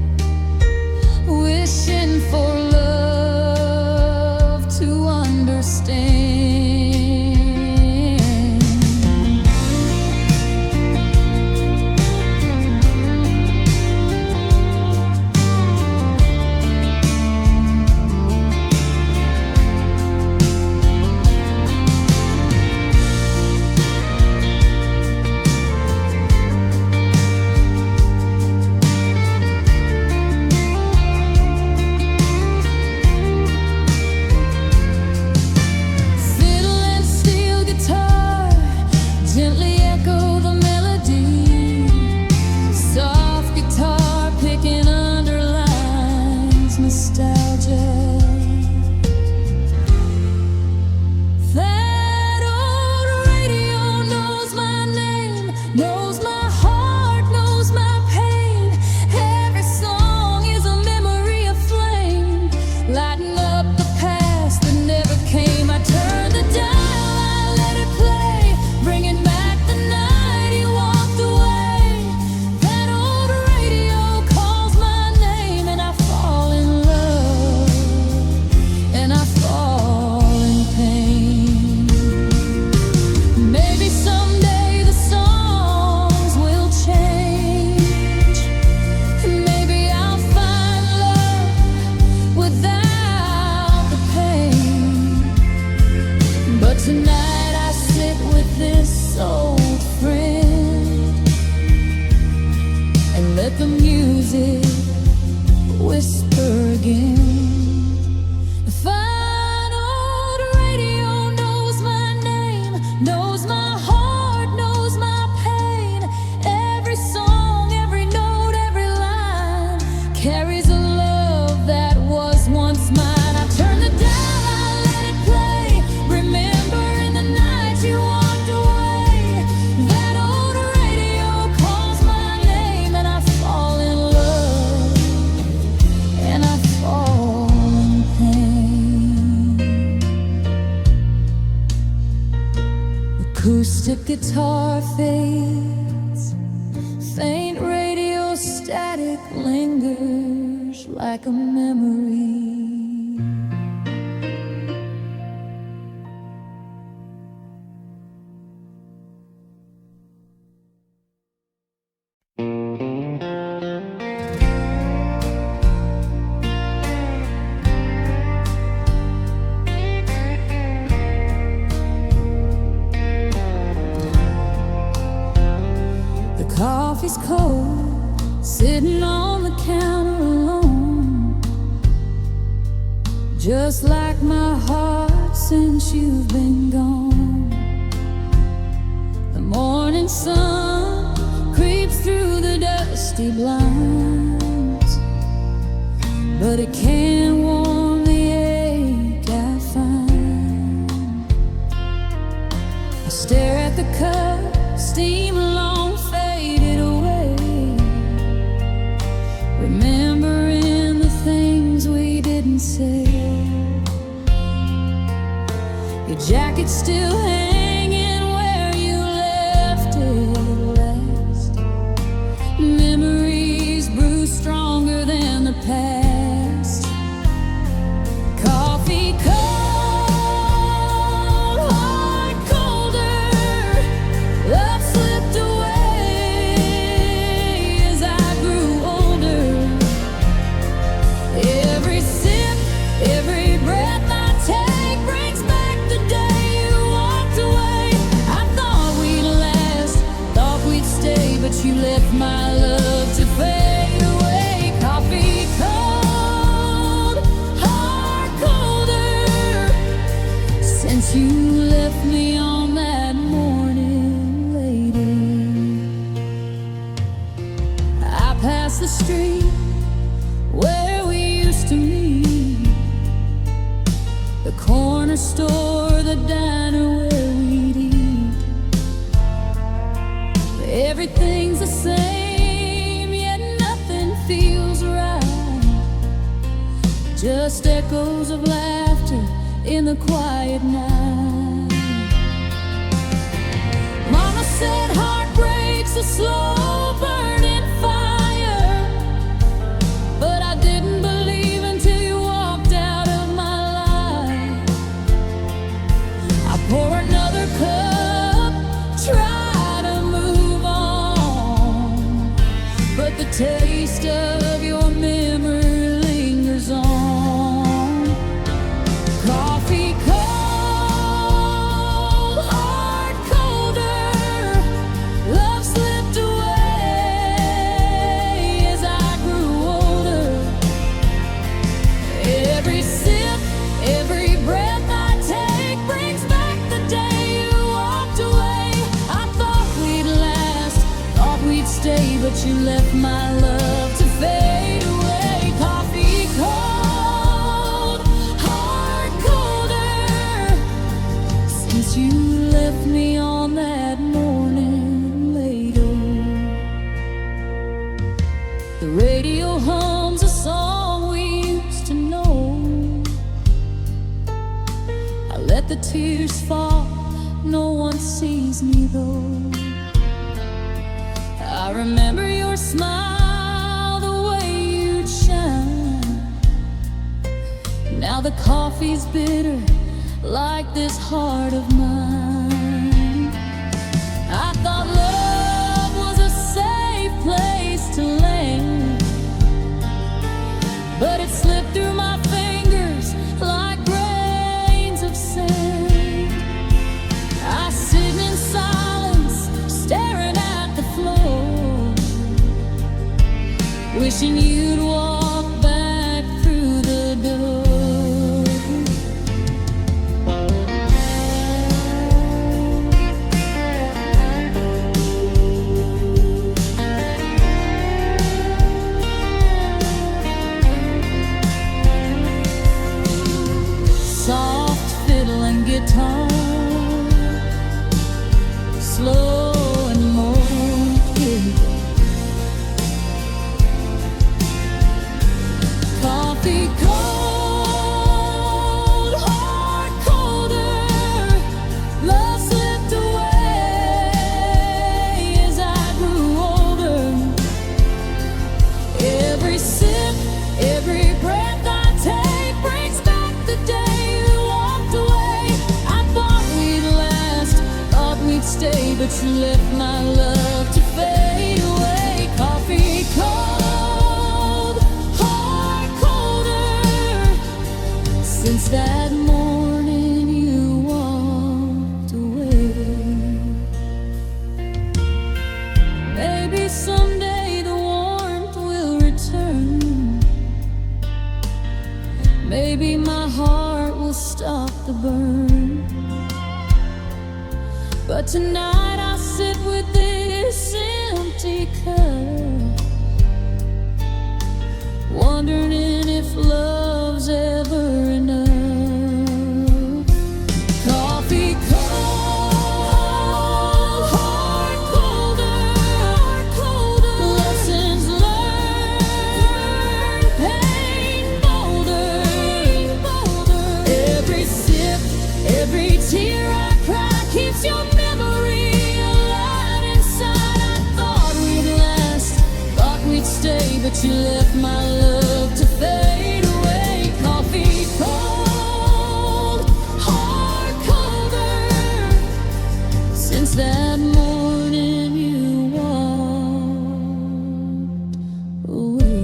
wishing for love to understand. Acoustic guitar fades, faint radio static lingers like a memory. Coffee's cold, sitting on the counter alone, just like my heart since you've been gone. The morning sun creeps through the dusty blinds, but it can't warm the ache I find. I stare at the cup, steam long faded away, remembering the things we didn't say. Your jacket's still hanging where you left it last. Memories brew stronger than the past. Coffee cold, heart colder, love slipped away as I grew older. Every sip, every breath I take brings back the day you walked away. I thought we'd last, thought we'd stay, but you left my love to fade away. Coffee cold, heart colder, since you left me on that morning, lady. I passed the street where we used to meet, the corner store, the diner where we'd eat. Everything's the same, yet nothing feels right. Just echoes of laughter in the quiet night. Mama said heartbreak's a slow burning fire, but I didn't believe until you walked out of my life. I pour another cup, try to move on, but the taste of your memory lingers on. Coffee cold, heart colder, love slipped away as I grew older. Every sip, every breath I take brings back the day you walked away. I thought we'd last, thought we'd stay, but you left my love to fade away. Coffee cold, heart colder, since you left me on that morning later. The radio hums a song we used to know. I let the tears fall, no one sees me though. I remember your smile, the way you'd shine. Now the coffee's bitter, like this heart of mine. I thought love was a safe place to land, but it slipped through my fingers like grains of sand. I sit in silence, staring at the floor, wishing you'd walk back through the door. Soft fiddle and guitar, slow and motive. Coffee cold, heart colder, love slipped away as I grew older. Every sip, every breath I take brings back the day you walked away. I thought we'd last, thought we'd stay, but you left my love to fade away. Coffee cold, heart colder, since that morning you walked away. Maybe someday the warmth will return. Maybe my heart will stop the burn. But tonight I sit with this empty cup, wondering if love's ever enough. Coffee cold, heart colder, lessons learned, pain bolder. Every sip, every tear I cry keeps your memory alive inside. I thought we'd last, thought we'd stay, but you left my love to fade away. Coffee cold, heart colder, since that morning you walked away.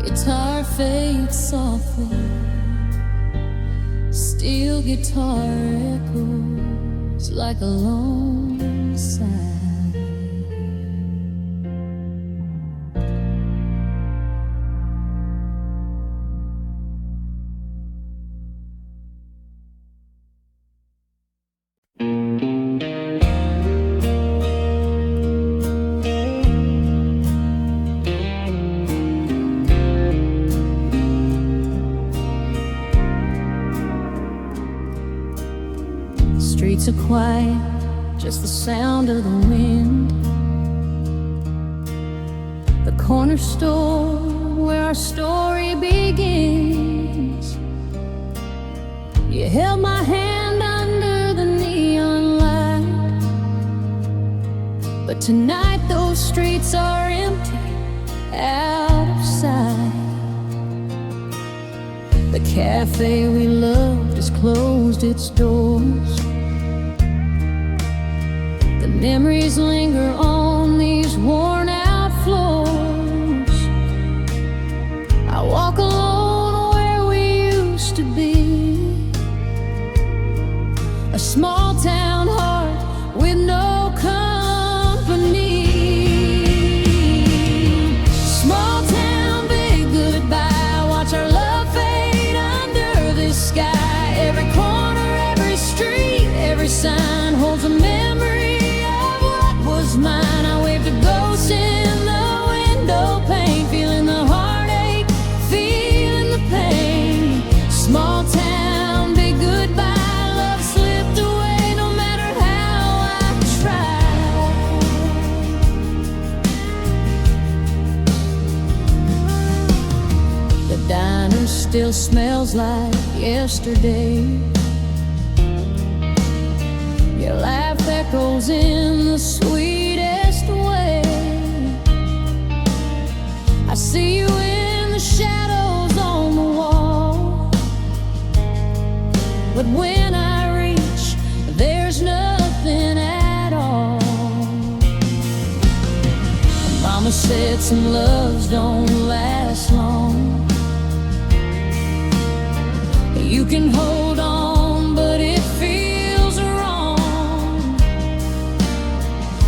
Guitar fades softly, steel guitar echoes like a lone sigh. Streets are quiet, just the sound of the wind. The corner store where our story begins. You held my hand under the neon light, but tonight those streets are empty, out of sight. The cafe we loved has closed its doors. The memories linger on these worn out floors. I walk alone where we used to be, a small town heart with no company. Small town, big goodbye, watch our love fade under this sky. Every corner, every street, every sign holds a memory of what was mine. I waved a ghost in the window pane, feeling the heartache, feeling the pain. Small town, big goodbye, love slipped away no matter how I tried. The diner still smells like yesterday. Your laugh echoes in the sweetest way. I see you in the shadows on the wall, but when I reach, there's nothing at all. Mama said some loves don't last long. You can hold on, but it feels wrong.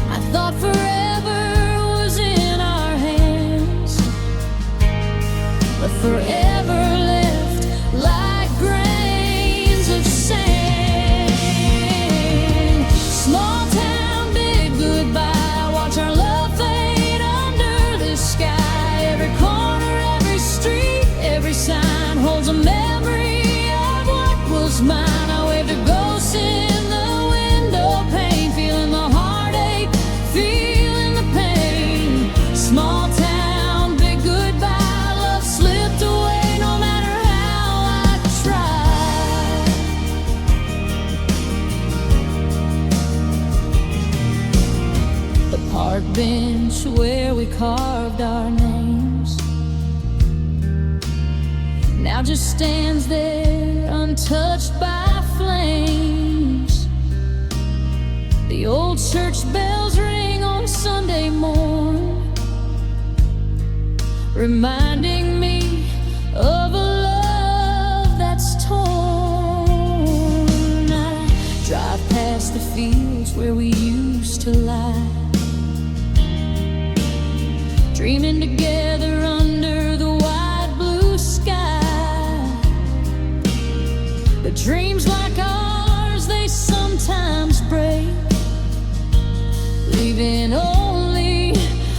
I thought forever was in our hands, but forever left like grains of sand. Small town, big goodbye, watch our love fade under the sky. Every corner, every street, every sign holds a memory of what was mine. I waved a ghost in the window pane, feeling the heartache, feeling the pain. Small town, big goodbye, love slipped away no matter how I tried. The park bench where we carved our names now just stands there untouched by flames. The old church bells ring on Sunday morn, reminding me of a love that's torn. I drive past the fields where we used to lie, dreaming together under the wide blue sky. But dreams like ours, they sometimes break, leaving only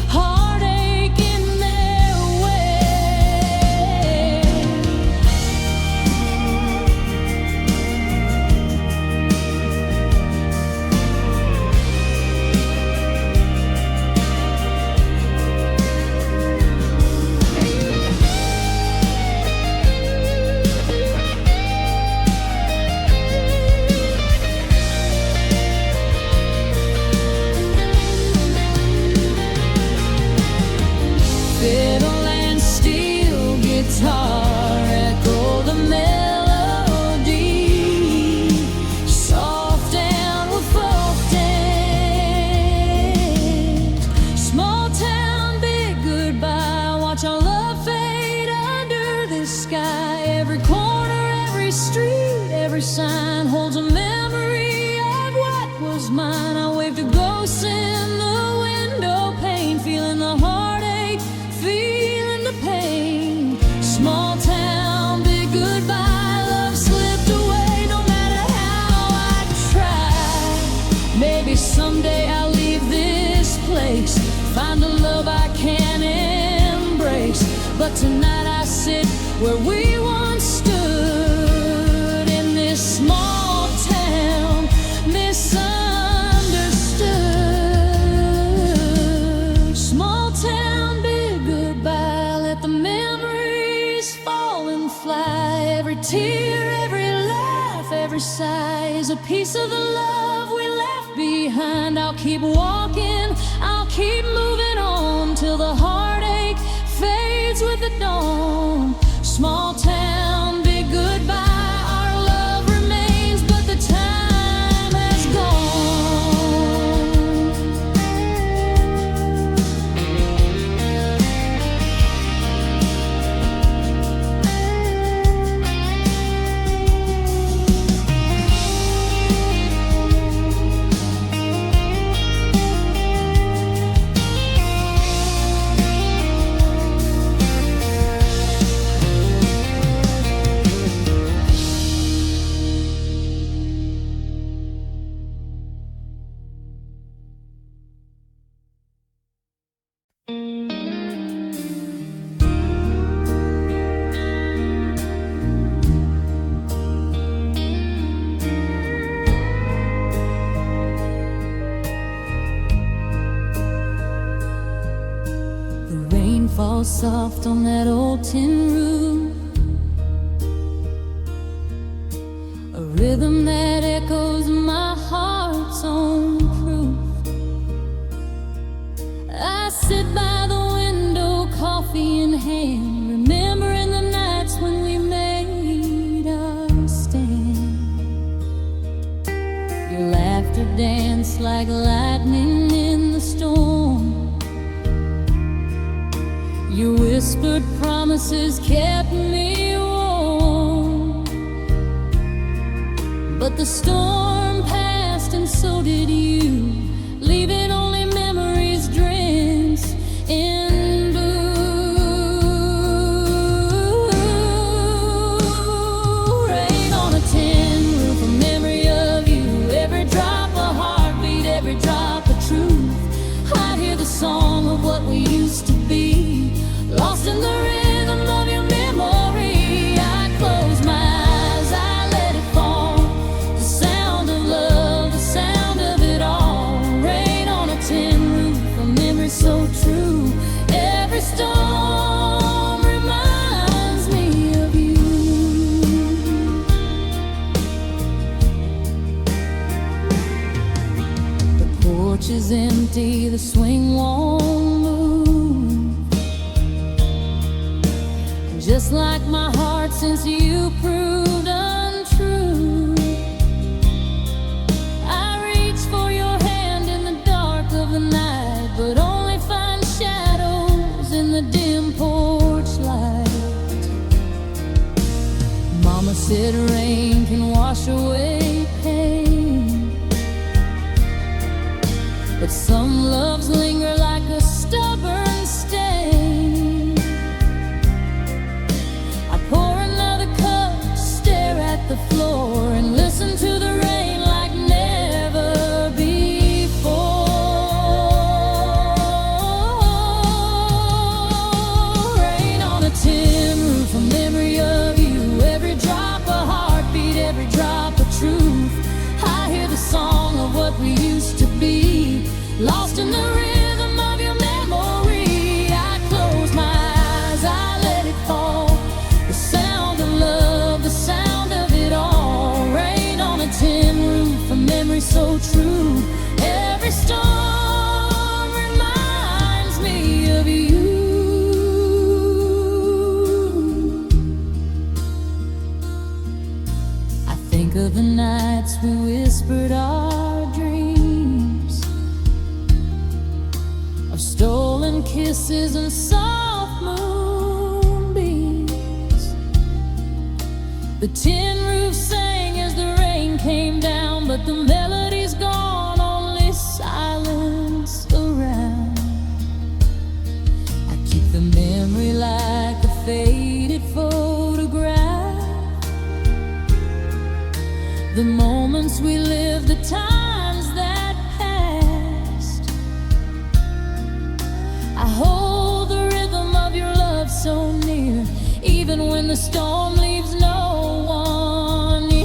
heartache in their wake. Fiddle and steel guitar echo the melody, soft and with folk dance. Small town, big goodbye, watch our love fade under this sky. Every corner, every street, every sign holds a memory of what was mine. I waved a ghost in the window pane, feeling the heartache, feeling the pain. Small town, big goodbye, love slipped away no matter how I tried. Maybe someday I'll leave this place, find a love I can embrace. But tonight I sit where we once stood, in this small town every sigh is a piece of the love we left behind. I'll keep walking, I'll keep moving on till the heartache fades with the dawn. Small town, big goodbye, our love remains, but the time has gone. Falls soft on that old tin roof, a rhythm that echoes my heart's own proof. I sit by the window, coffee in hand, remembering the nights when we made our stand. Your laughter danced like lightning in the storm. Your whispered promises kept me warm. But the storm passed and so did you, leaving only memories drenched in blue. Rain on a tin roof, a memory of you, every drop a heartbeat, every drop a truth. I hear the song of what we used to be, lost in the rhythm of your memory. I close my eyes, I let it fall. The sound of love, the sound of it all. Rain on a tin roof, a memory so true. Every storm reminds me of you. The porch is empty, the swing won't move, just like my heart since you proved untrue. I reach for your hand in the dark of the night, but only find shadows in the dim porch light. Mama said rain can wash away pain, but some loves linger like a stubborn stain. Pour another cup, stare at the floor, and listen to the rain like never before. Rain on a tin roof, a memory of you, every drop a heartbeat, every drop a truth. I hear the song of what we used to be, lost in the rhythm of your memory. I close my eyes, I let it fall. The sound of love, the sound of it all. Rain on a tin roof, a memory so true. Every storm reminds me of you. I think of the nights we whispered our dreams, of stolen kisses and soft moonbeams. The tin roof sang as the rain came down, but the melody's gone, only silence around. I keep the memory like a faded photograph, the moments we lived, the times that passed. I hold the rhythm of your love so near, even when the storm leaves no one here.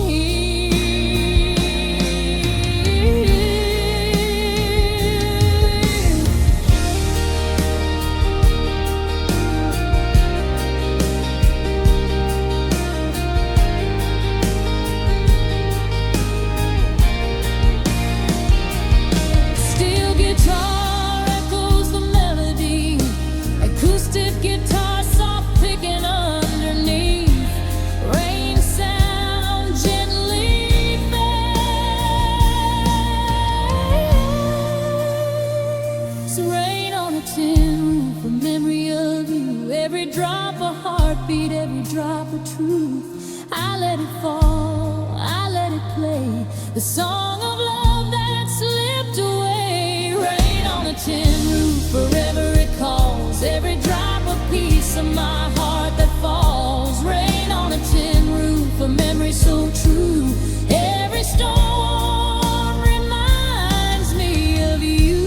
the song of love that slipped away. Rain on a tin roof, forever it calls. Every drop of peace of my heart that falls. Rain on a tin roof, a memory so true. Every storm reminds me of you.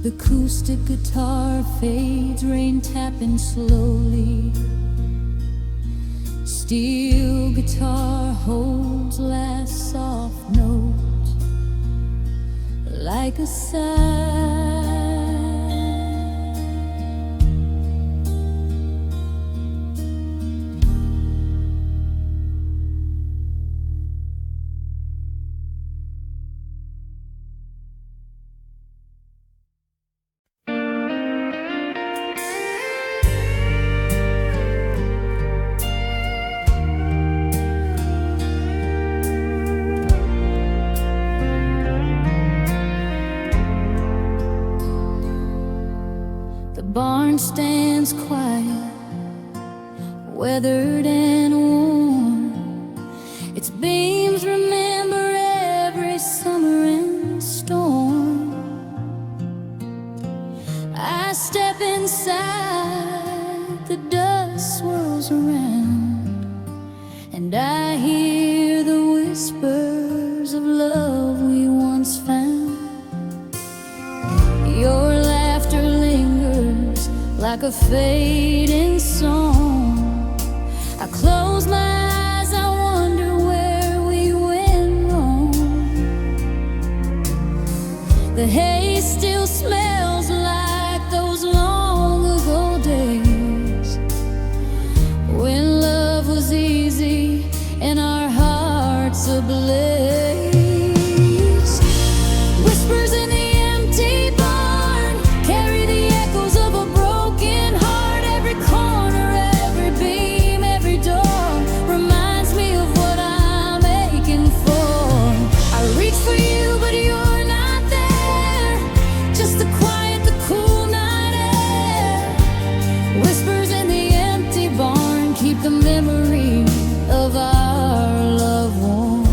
The acoustic guitar fades, rain tapping slowly. Steel guitar holds last soft note like a sigh. The barn stands quiet, weathered and worn. Its beams remember every summer and storm. I step inside, the dust swirls around, and I hear the whispers of love we once found. Your laughter lingers like a fading song. I close my eyes, I wonder where we went wrong. The hay still smells like those long ago days when love was easy and our hearts ablaze. Whispers in the empty barn carry the echoes of a broken heart. Every corner, every beam, every door reminds me of what I'm aching for. I reach for you, but you're not there. Just the quiet, the cool night air. Whispers in the empty barn keep the memory of our love warm.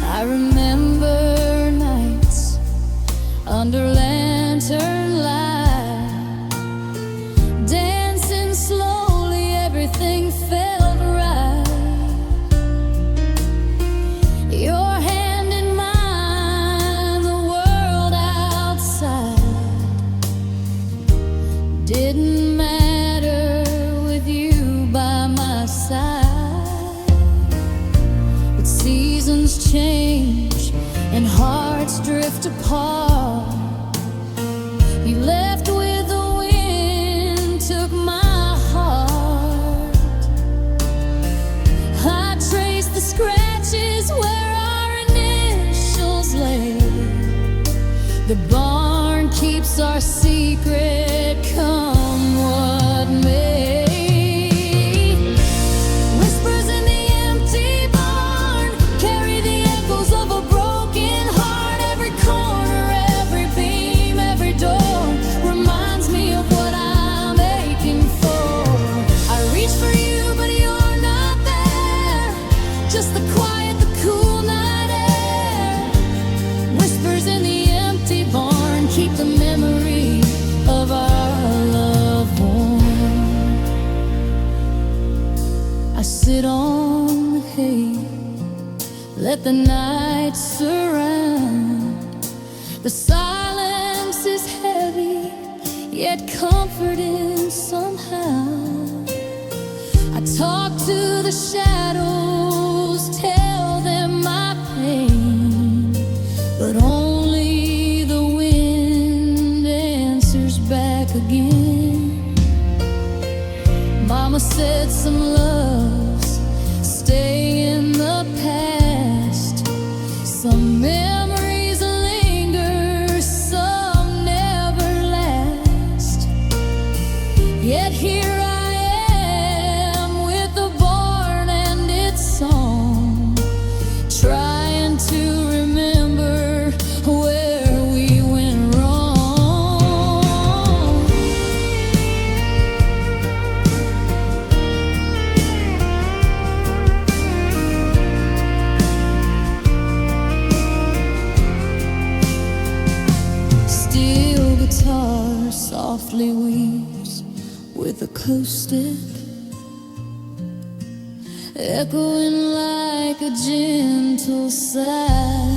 I remember nights under lantern light, dancing slowly, everything felt right. Your hand in mine, the world outside didn't matter with you by my side. But seasons change and hearts drift apart. You left with the wind, took my heart. I traced the scratches where our initials lay. The barn keeps our secret, come what may. Whispers in the empty barn carry the echoes of a broken heart. Every corner, every beam, every door reminds me of what I'm aching for. I reach for you, but you're not there. Just the quiet, the cool night air. Whispers in the empty barn keep the memory of our love warm. I sit on the hay, let the night surround. The silence is heavy, yet comforting somehow. I talk to the shadows, tell them my pain, but only the wind answers back again. Mama said some loves stay in the past. Some memories linger, some never last. Yet here I am with the barn and its song, trying to remember where we went wrong. softly weaves with acoustic, echoing like a gentle sigh.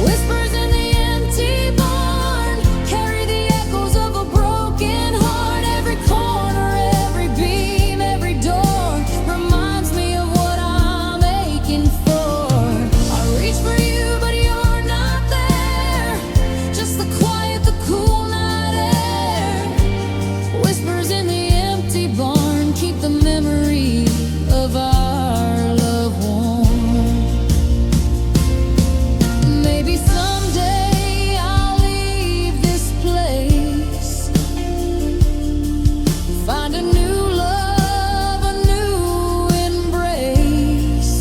Whispers in the empty barn carry the echoes of a broken heart. Every corner, every beam, every door reminds me of what I'm aching for. I reach for you, but you're not there. Just the quiet, the cool night air. Whispers in the empty barn keep the memory of our love warm. Maybe someday I'll leave this place, find a new love, a new embrace.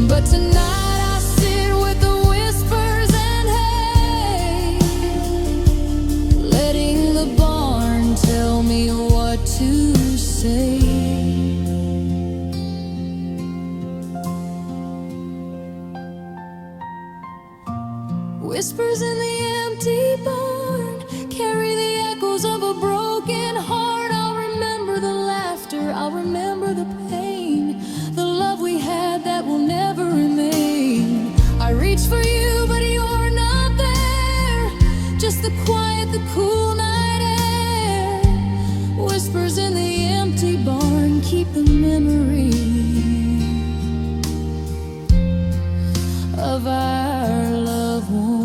But tonight I sit with the whispers and hay, letting the barn tell me what to say. Whispers in the empty barn carry the echoes of a broken heart. I'll remember the laughter, I'll remember the pain, the love we had that will never remain. I reach for you, but you're not there. Just the quiet, the cool night air. Whispers in the empty barn keep the memory of our love warm.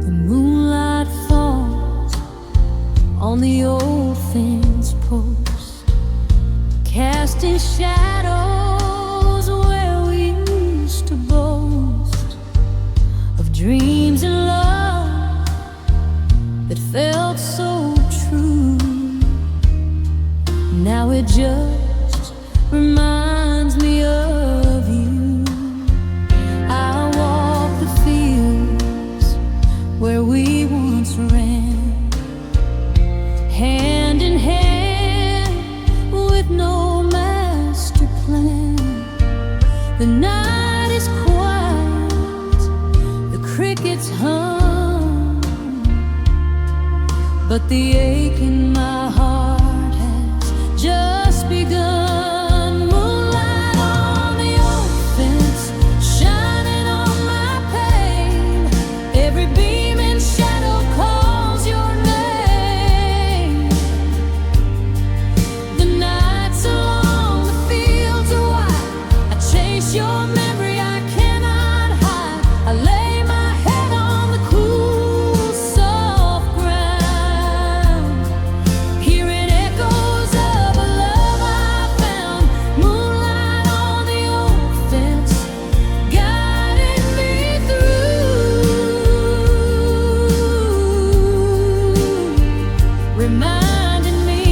The moonlight falls on the old fence post, casting shadows where we used to boast of dreams and love that felt so true. Now it just reminds me of you. I walk the fields where we once ran, hand in hand with no master plan. The night is quiet, the crickets hum, but the ache in my heart has just begun. Moonlight on the old fence, shining on my pain. Every beam and shadow calls your name. The nights along the fields are wide. I chase your memory, I cannot hide. I lay my head on the cool, soft ground, hearing echoes of a love I found. Moonlight on the old fence, guiding me through, reminding me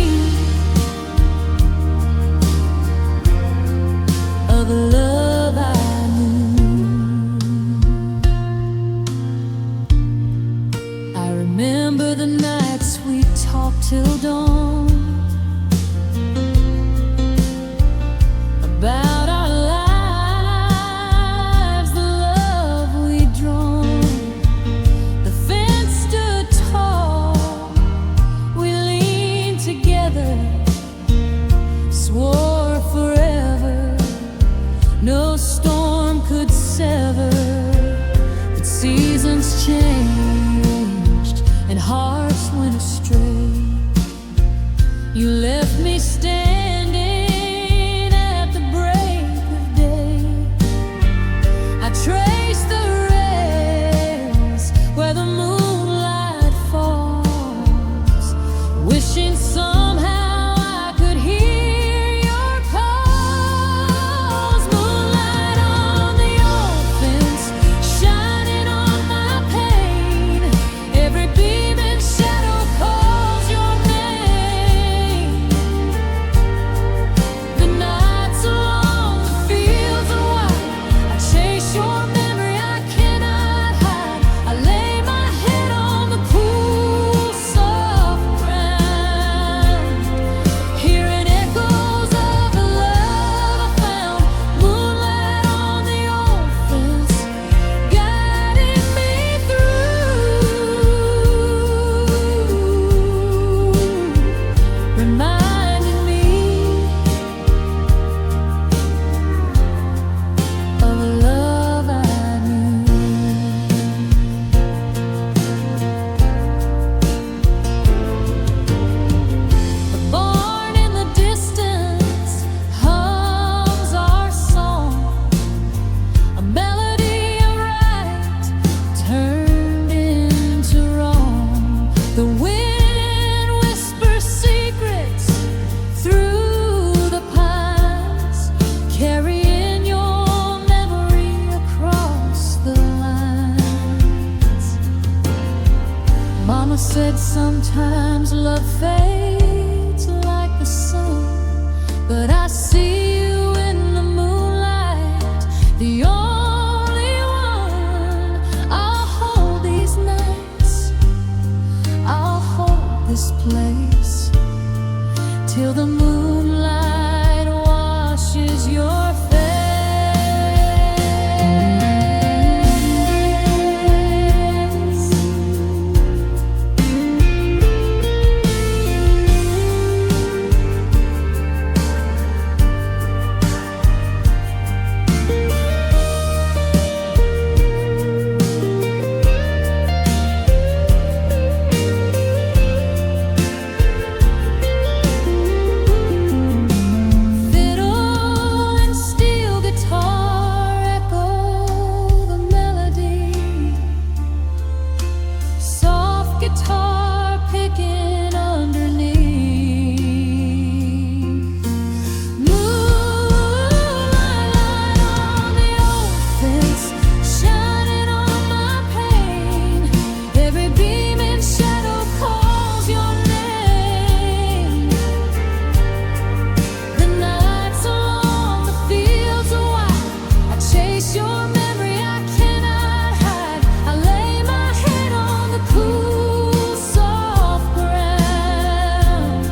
of a love I knew. I remember the nights we talked till dawn about our lives, the love we'd drawn. The fence stood tall, we leaned together, swore forever no storm could sever. But seasons changed and hearts went astray. You left me standing at the break of day. I traced the rails where the moonlight wishing somehow I could hear your calls. Moonlight on the old fence, shining on my pain. Every beam and shadow calls your name. The nights are long, the fields are wide. I chase your memory, I cannot hide. I lay my head on the cool, soft ground, hearing echoes of the love I found. Moonlight on the old fence, guiding me through, reminding me of a love I knew. A barn in the distance hums our song, a melody of right turned into wrong. The wind whispers secrets through the pines, carrying your memory across the lines. Mama said sometimes love fades like the sun, but I see you in the moonlight, the only one. I'll hold these nights, I'll hold this place, till the moonlight washes your face. Fiddle and steel guitar echo the melody, soft guitar picking underneath. Moonlight on the old fence, shining on my pain. Every beam and shadow calls your name. The nights are long, the fields are wide. I chase your memory, I cannot hide. I lay my head on the cool, soft ground,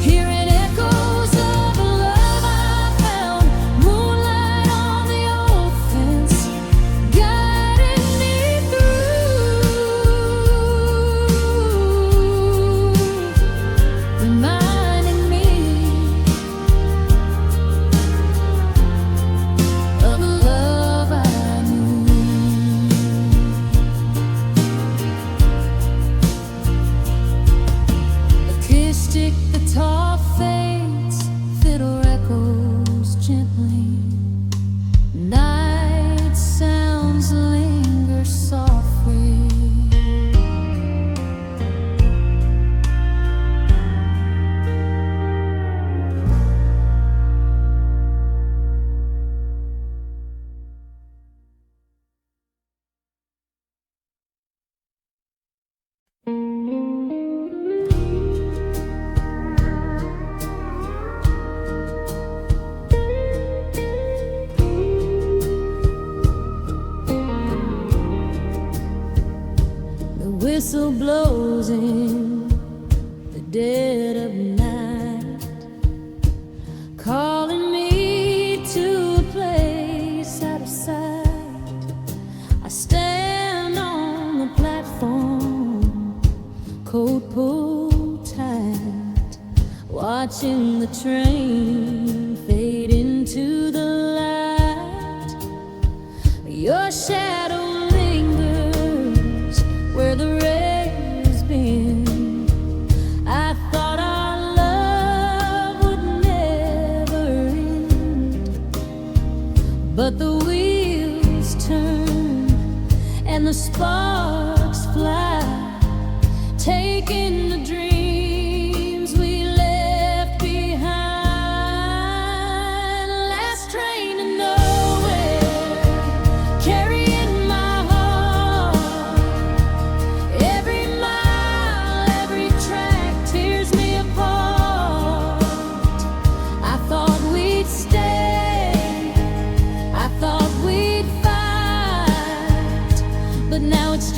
hearing echoes of the love I found. Moonlight on the old fence, guiding me through, reminding me of a love I knew. Acoustic guitar fades, fiddle echoes gently. Night sounds linger softly. The whistle blows in the dead of night, calling me to a place out of sight. I stand on the platform, coat pulled tight, watching the train fade into the light. Your shadow lingers where the rain has been. I thought our love would never end, but the wheels turn and the sparks fly, taking the dream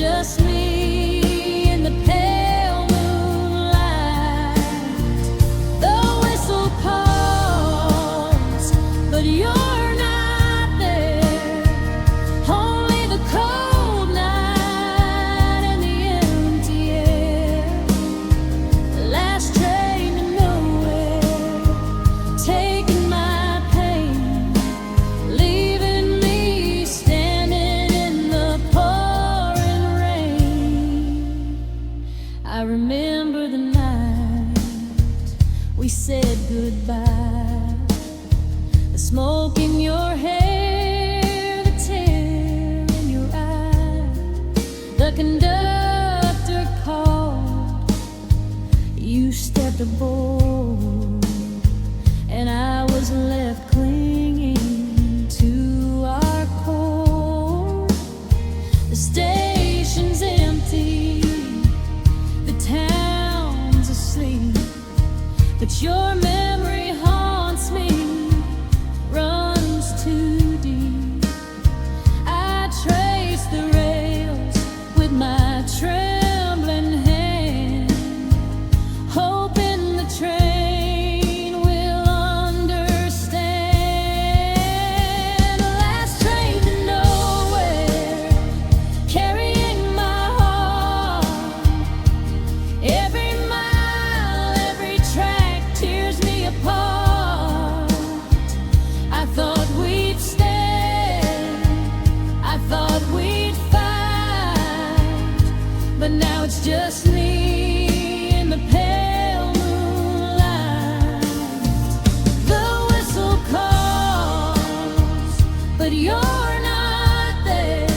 just me in the pale moonlight. The whistle calls, but you're not there. Only the cold night and the empty air. Last train to nowhere, taking my pain, leaving me standing in the pouring rain. I remember the night we said goodbye, the smoke in your hair, the tear in your eye. The conductor called, you stepped aboard, and I was left clinging to our core. The station's empty, the town's asleep, but your memory haunts me, runs too deep. I trace the rails with my trembling hand, hoping the train will understand. Last train to nowhere, carrying my heart. Every mile, every track tears me apart. I thought we'd stand, I thought we'd fight, but now it's just me in the pale moonlight. The whistle calls, but you're not there.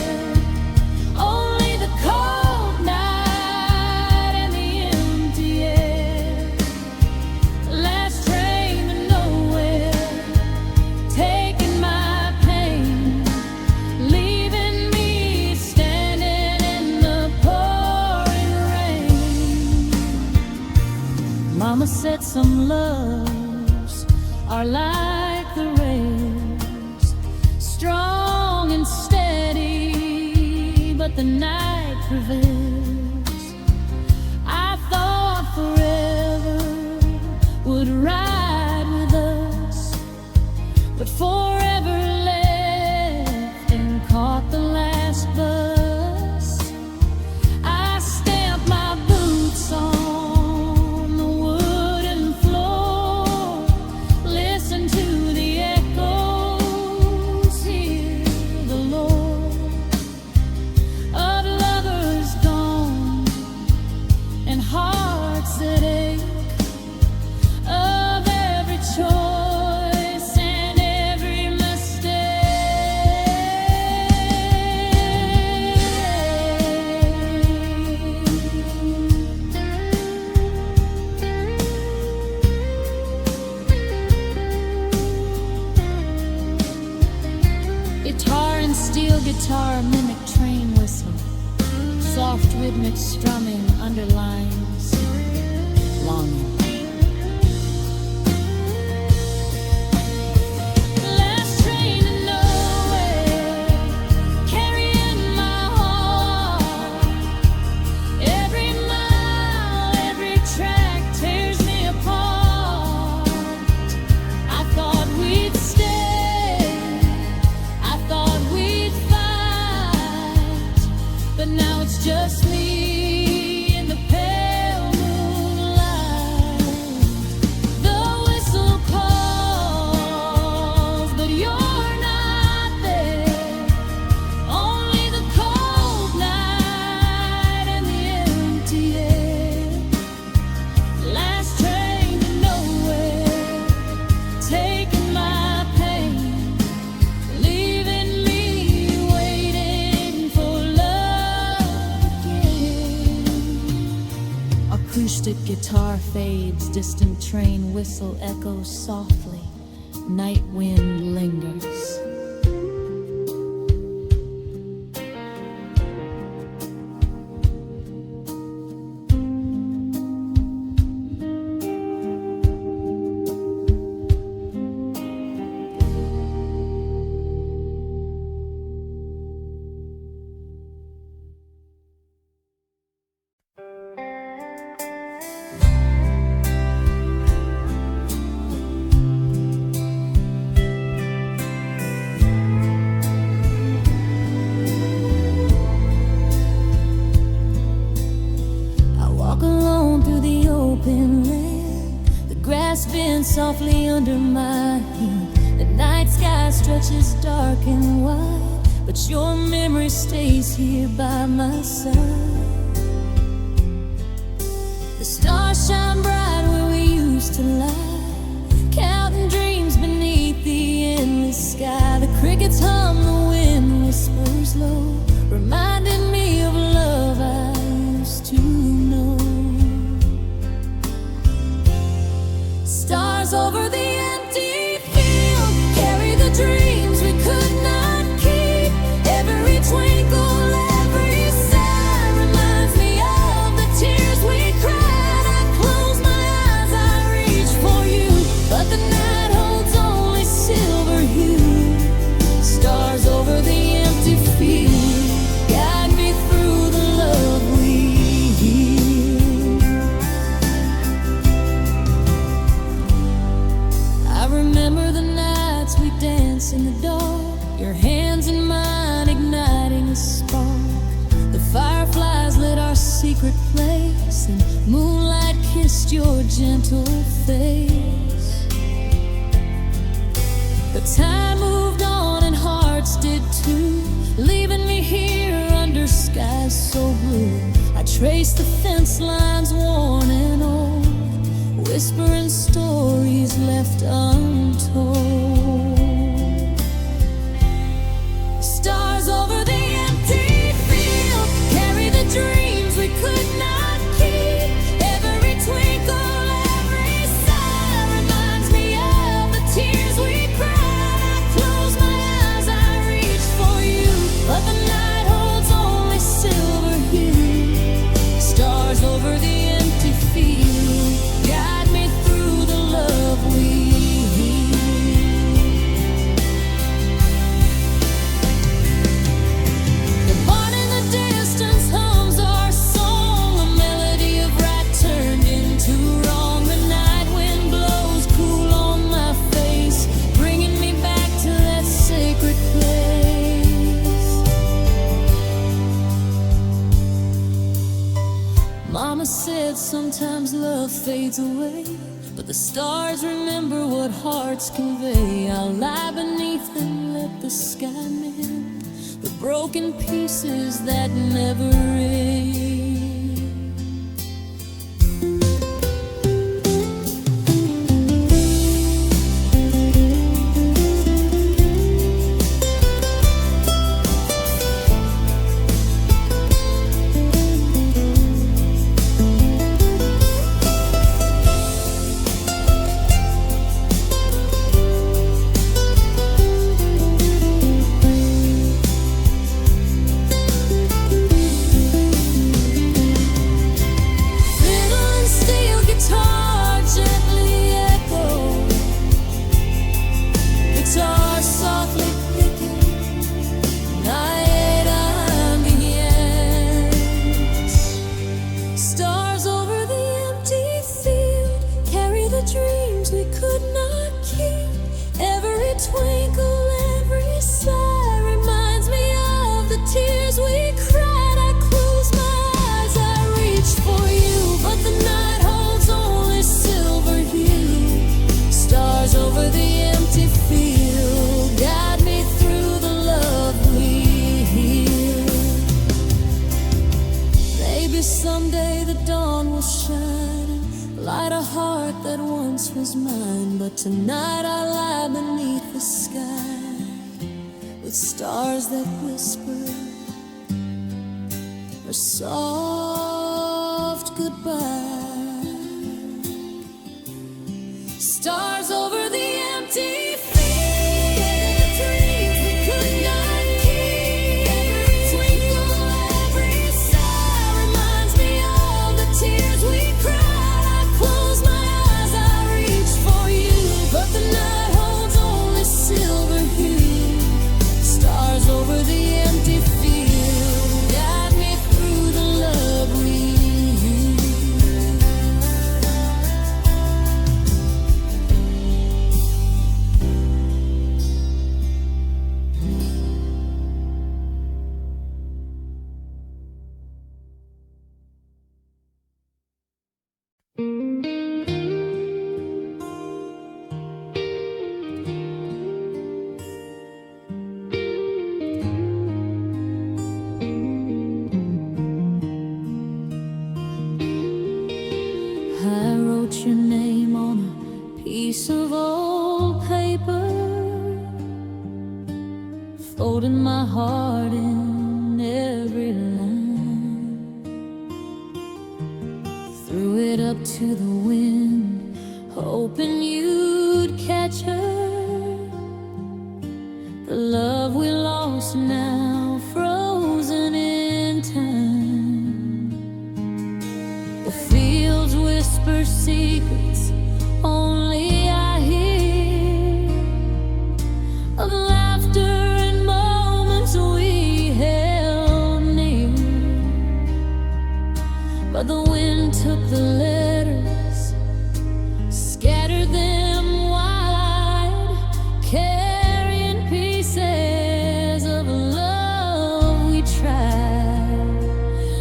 Only the cold night and the empty air. Last train to nowhere, taking my pain, leaving me standing in the pouring rain. Mama said some loves are like the rails, strong and steady, but the night prevails. I thought forever would ride with us, but forever left and caught the last bus. I stamped my boots on the wooden floor, listen to the echoes, hear the Lord of lovers gone and hearts that ache, of every choice and every mistake. Guitar and steel guitar mimic train whistle, soft rhythmic strumming underlines longing. Last train to nowhere, carrying my heart. Every mile, every track tears me apart. I thought we'd stay, I thought we'd fight, but now it's just me in the pale moonlight. The whistle calls, but you're not there. Only the cold night and the empty air. Last train to nowhere, taking my pain, leaving me waiting for love again. Acoustic guitar fades, distant train whistle echoes softly, night wind lingers. grass bends softly under my heel. The night sky stretches dark and wide, but your memory stays here by my side. The stars shine bright where we used to lie, counting dreams beneath the endless sky. The crickets hum, the wind whispers low, reminding me of love I used to know. Stars over the empty field carry the dreams we could not keep. Every twinkle, every sigh reminds me of the tears we cried. I close my eyes, I reach for you, but the night holds only silver hue. Stars over the empty field guide me through the love we heal. I remember the nights we danced in the dark, your hands in mine igniting a spark. The fireflies lit our secret place, and moonlight kissed your gentle face. But time moved on and hearts did too, leaving me here under skies so blue. I traced the fence lines worn and old, whispering stories left untold. Stars over the empty field carry the dreams we could not keep. Every twinkle, every sigh reminds me of the tears we cried. I close my eyes, I reach for you, but the night holds only silver hue. Stars over the empty field guide me through the love we heal. The barn in the distance hums our song, a melody of right turned into wrong. The night wind blows cool on my face, bringing me back to that sacred place. Mama said sometimes love fades away, but the stars remember what hearts convey. I'll lie beneath and let the sky mend the broken pieces that never end. Fiddle and steel guitar gently echo, guitar softly picking night ambience. Stars over the empty field carry the dreams we could not keep. Every twinkle, every sigh reminds me of the tears we cried. I close my eyes, I reach for you, but the night holds only silver hue. Stars over the empty field guide me through the love we heal. Maybe someday the dawn will shine and light a heart that once was mine, but tonight I lie beneath the sky with stars that whisper a soft goodbye. Stars over the empty field, dreams we could not keep. Every twinkle, every sigh reminds me of the tears we cried. I close my eyes, I reach for you, but the night holds only silver hue. Stars over the empty field guide me through the love we heal. wind, hoping you'd catch her. The love we lost now frozen in time. The fields whisper secrets only I hear, of laughter and moments we held near. But the wind took the letters, scattered them wide, carrying pieces of love we tried.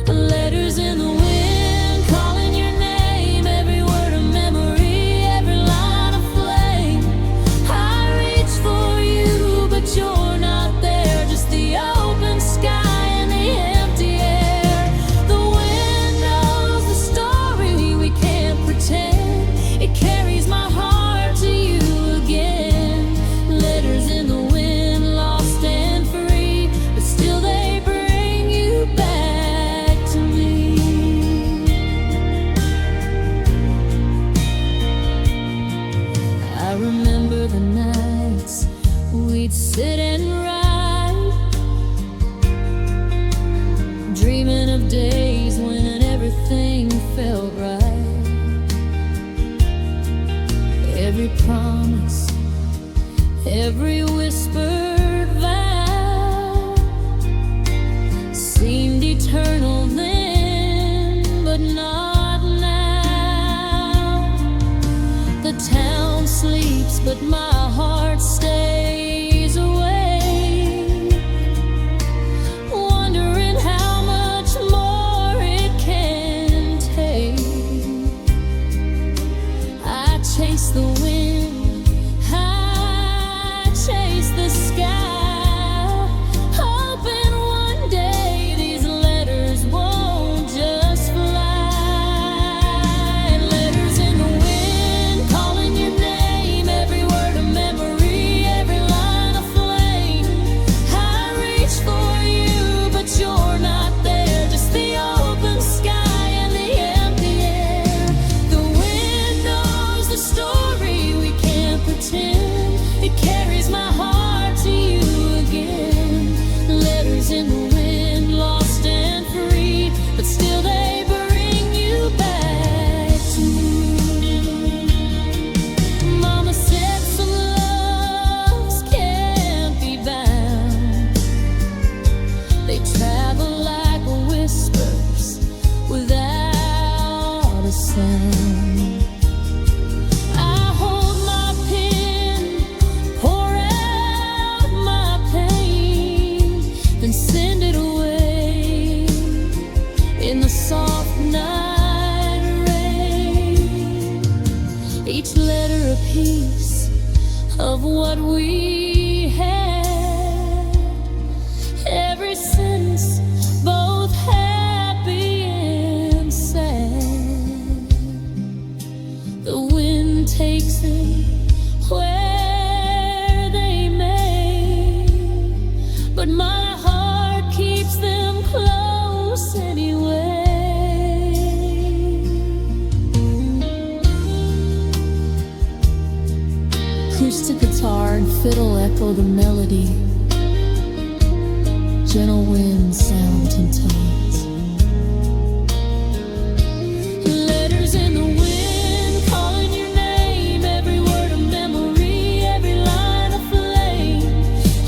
The letters in the wind, calling your name, every word a memory, every line a flame. I reach for you, but you're not there, just the open sky and the empty air. The wind knows the story we can't pretend. It carries my heart to you again. Letters in the wind, lost and free, but still they bring you back to me. I remember the nights we'd sit and write, dreaming of days when everything felt right. Every promise, every whispered vow seemed eternal then, but not now. The town sleeps, but my heart stays awake, wondering how much more it can take. I chase the wind, I chase the sky, hoping one day these letters won't just fly. Letters in the wind, calling your name, every word a memory, every line a flame. I reach for you, but you're not there, just the open sky and the empty air. The wind knows the story we can't pretend. It carries my heart to you again. Letters in the wind, lost and free, but still they bring you back to me. Mama said some loves can't be bound. They travel like whispers without a sound. I hold my pen, pour out my pain, then send it away in the soft night rain. Each letter a piece of what we had, every sentence both happy and sad. The wind takes them where they may, but my heart keeps them close anyway. Acoustic guitar and fiddle echo the melody, gentle wind sound in tones. Letters in the wind, calling your name, every word a memory, every line a flame.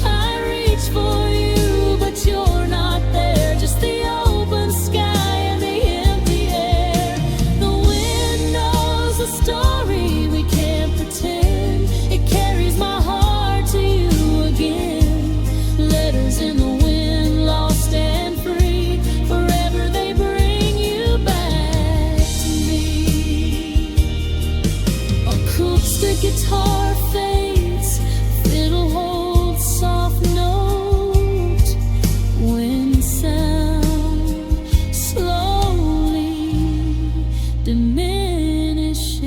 I reach for you, but you're not there, just the open sky and the empty air. The wind knows the story we can't pretend. It carries my heart to you again. Letters in the wind, lost and free, forever they bring you back to me. Acoustic guitar fades, fiddle holds soft note, wind sound slowly diminishes.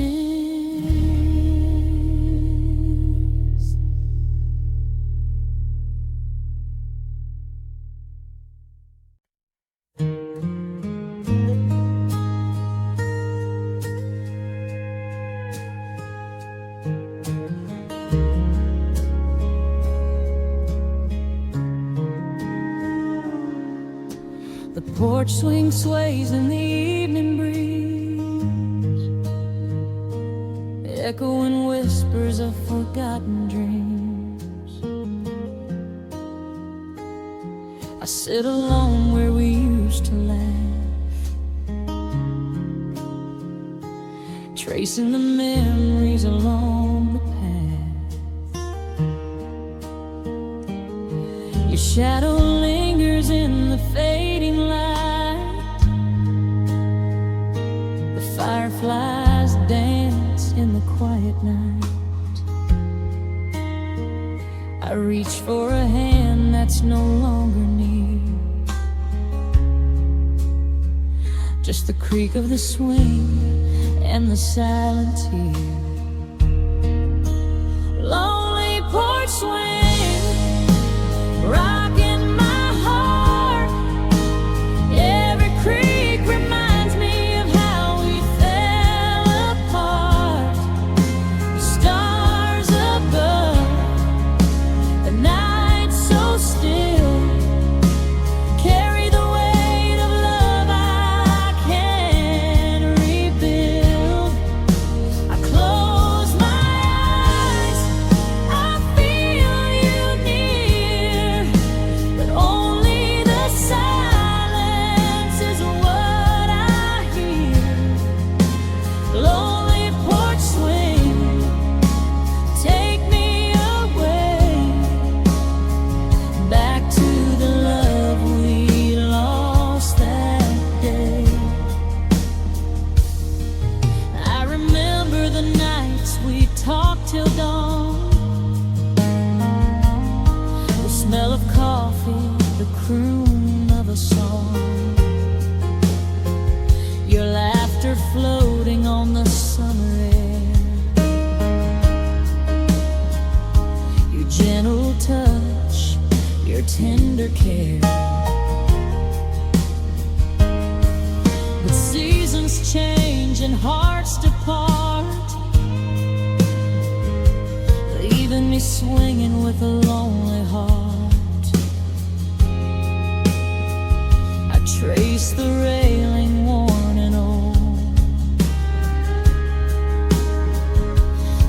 porch swing sways in the evening breeze, echoing whispers of forgotten dreams. I sit alone where we used to laugh, tracing the memories along the path. Your shadow lingers in the fading light, the fireflies dance in the quiet night. I reach for a hand that's no longer near, just the creak of the swing and the silent tear. Lonely porch swing, rocking my heart. Every creak reminds me of how we fell apart. The stars above, the night so still, carry the weight of love I can't rebuild. I close my eyes, I feel you near, but only the silence is what I hear. Lonely porch swing, take me away, back to the love we lost that day. I remember the nights we talked till dawn, the smell of coffee, the croon of a song, your laughter floating on the summer air, your gentle touch, your tender care. But seasons change and hearts depart, leaving me swinging with a lonely heart. I trace the railing worn and old,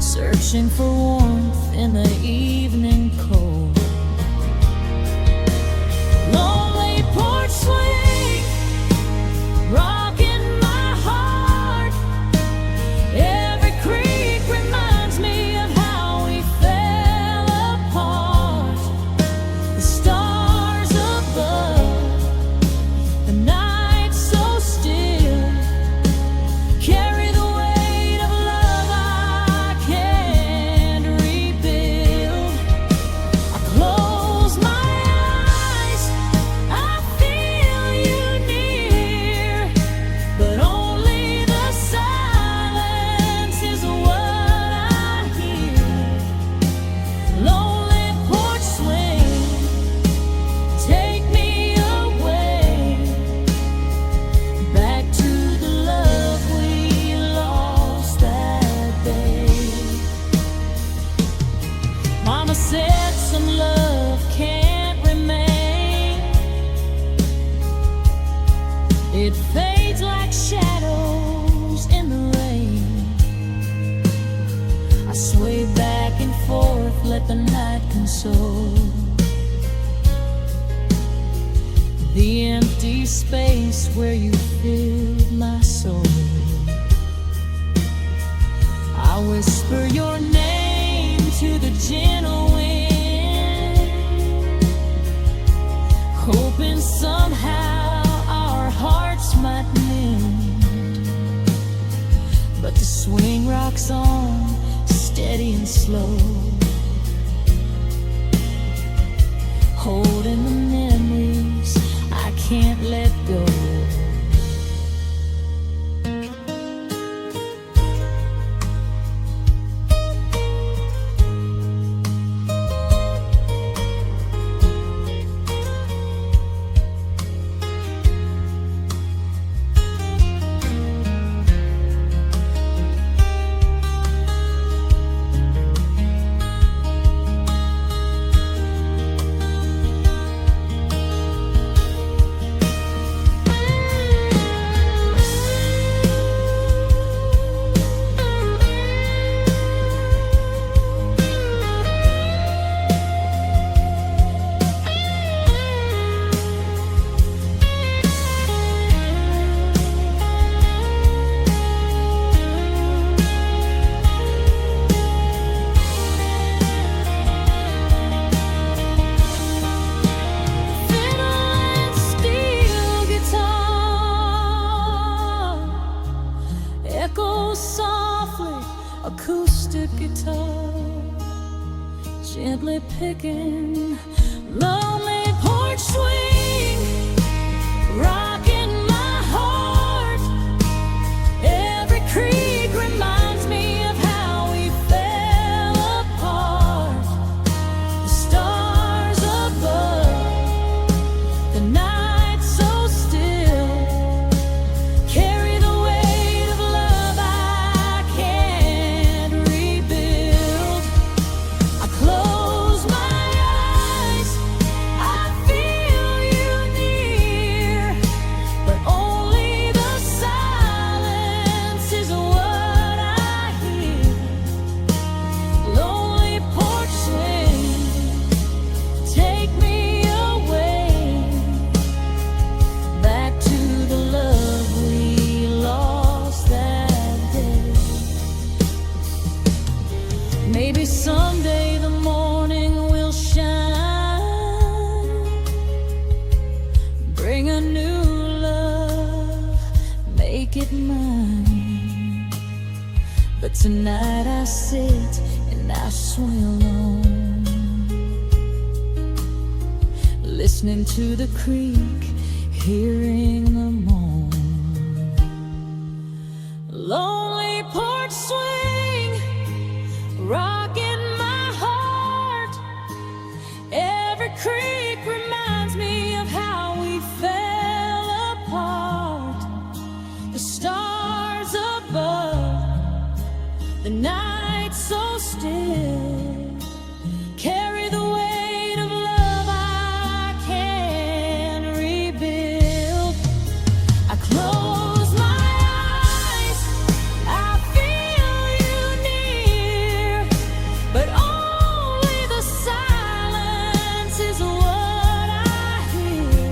searching for warmth in the evening cold. Lonely porch swing, rocking my heart. Every creak reminds me of how we fell apart. The stars above, the night so still, carry the weight of love I can't rebuild. I close my eyes, I feel you near, but only the silence is what I hear. Lonely porch swing, take me away, back to the love we lost that day. Mama said some love can't remain, it fades like shadows in the rain. I sway back and forth, let the night console the empty space where you filled my soul. I whisper your name to the gentle wind, hoping somehow our hearts might mend. But the swing rocks on, steady and slow, holding the memories I can't let go. acoustic guitar, gently picking lonely porch swing, rocking my heart. Every creak reminds me of how we fell apart. The stars above, the night so still, carry the weight of love I can't rebuild. I close my eyes, I feel you near, but only the silence is what I hear. Lonely porch swing, take me away, back to the love we lost that day. Maybe someday the morning will shine, bring a new love, make it mine. But tonight I sit and I swing alone, listening to the creak, hearing the moan. Lonely porch swing, rocking my heart. Every creak reminds me of how we fell apart. The stars above, the night so still, carry the weight of love I can't rebuild. I close my eyes, I feel you near, but only the silence is what I hear.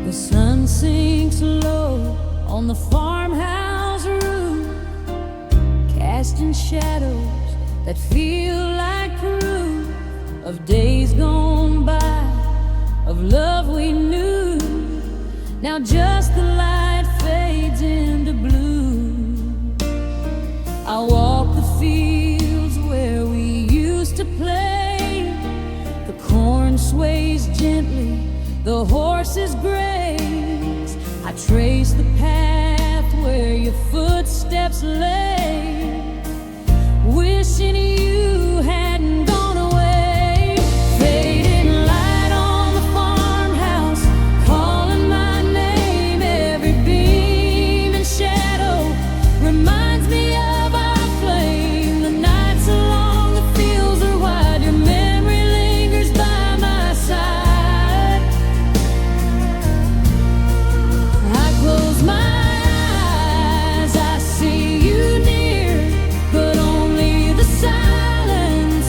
The sun sinks low on the farmhouse roof, casting shadows that feel like proof of days gone by, of love we knew. Now just the light fades into blue. I walk the fields where we used to play. The corn sways gently, the horses graze. I trace the path where your footsteps lay, wishing you hadn't gone away. Fading light on the farmhouse, calling my name. Every beam and shadow reminds me of our flame. The nights along the fields are wide, your memory lingers by my side. I close my eyes, I see you near, but only the silence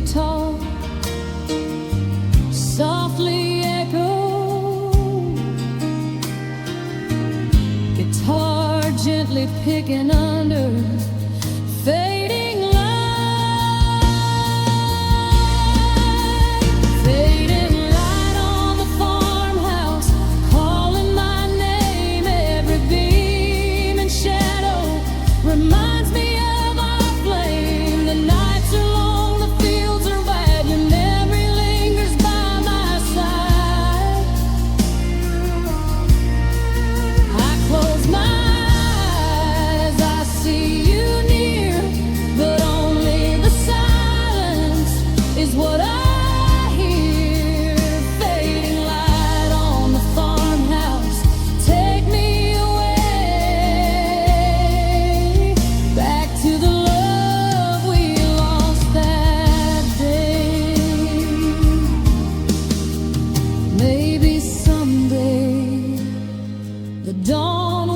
guitar softly echo, guitar gently picking under fading light, fading light on the farmhouse, calling my name. Every beam and shadow reminds me of our flame. The nights are long, the fields are wide, your memory lingers by my side. I close my eyes, I see you near, but only the silence is what I hear. Fading light on the farmhouse, take me away, back to the love we lost that day. Maybe someday the dawn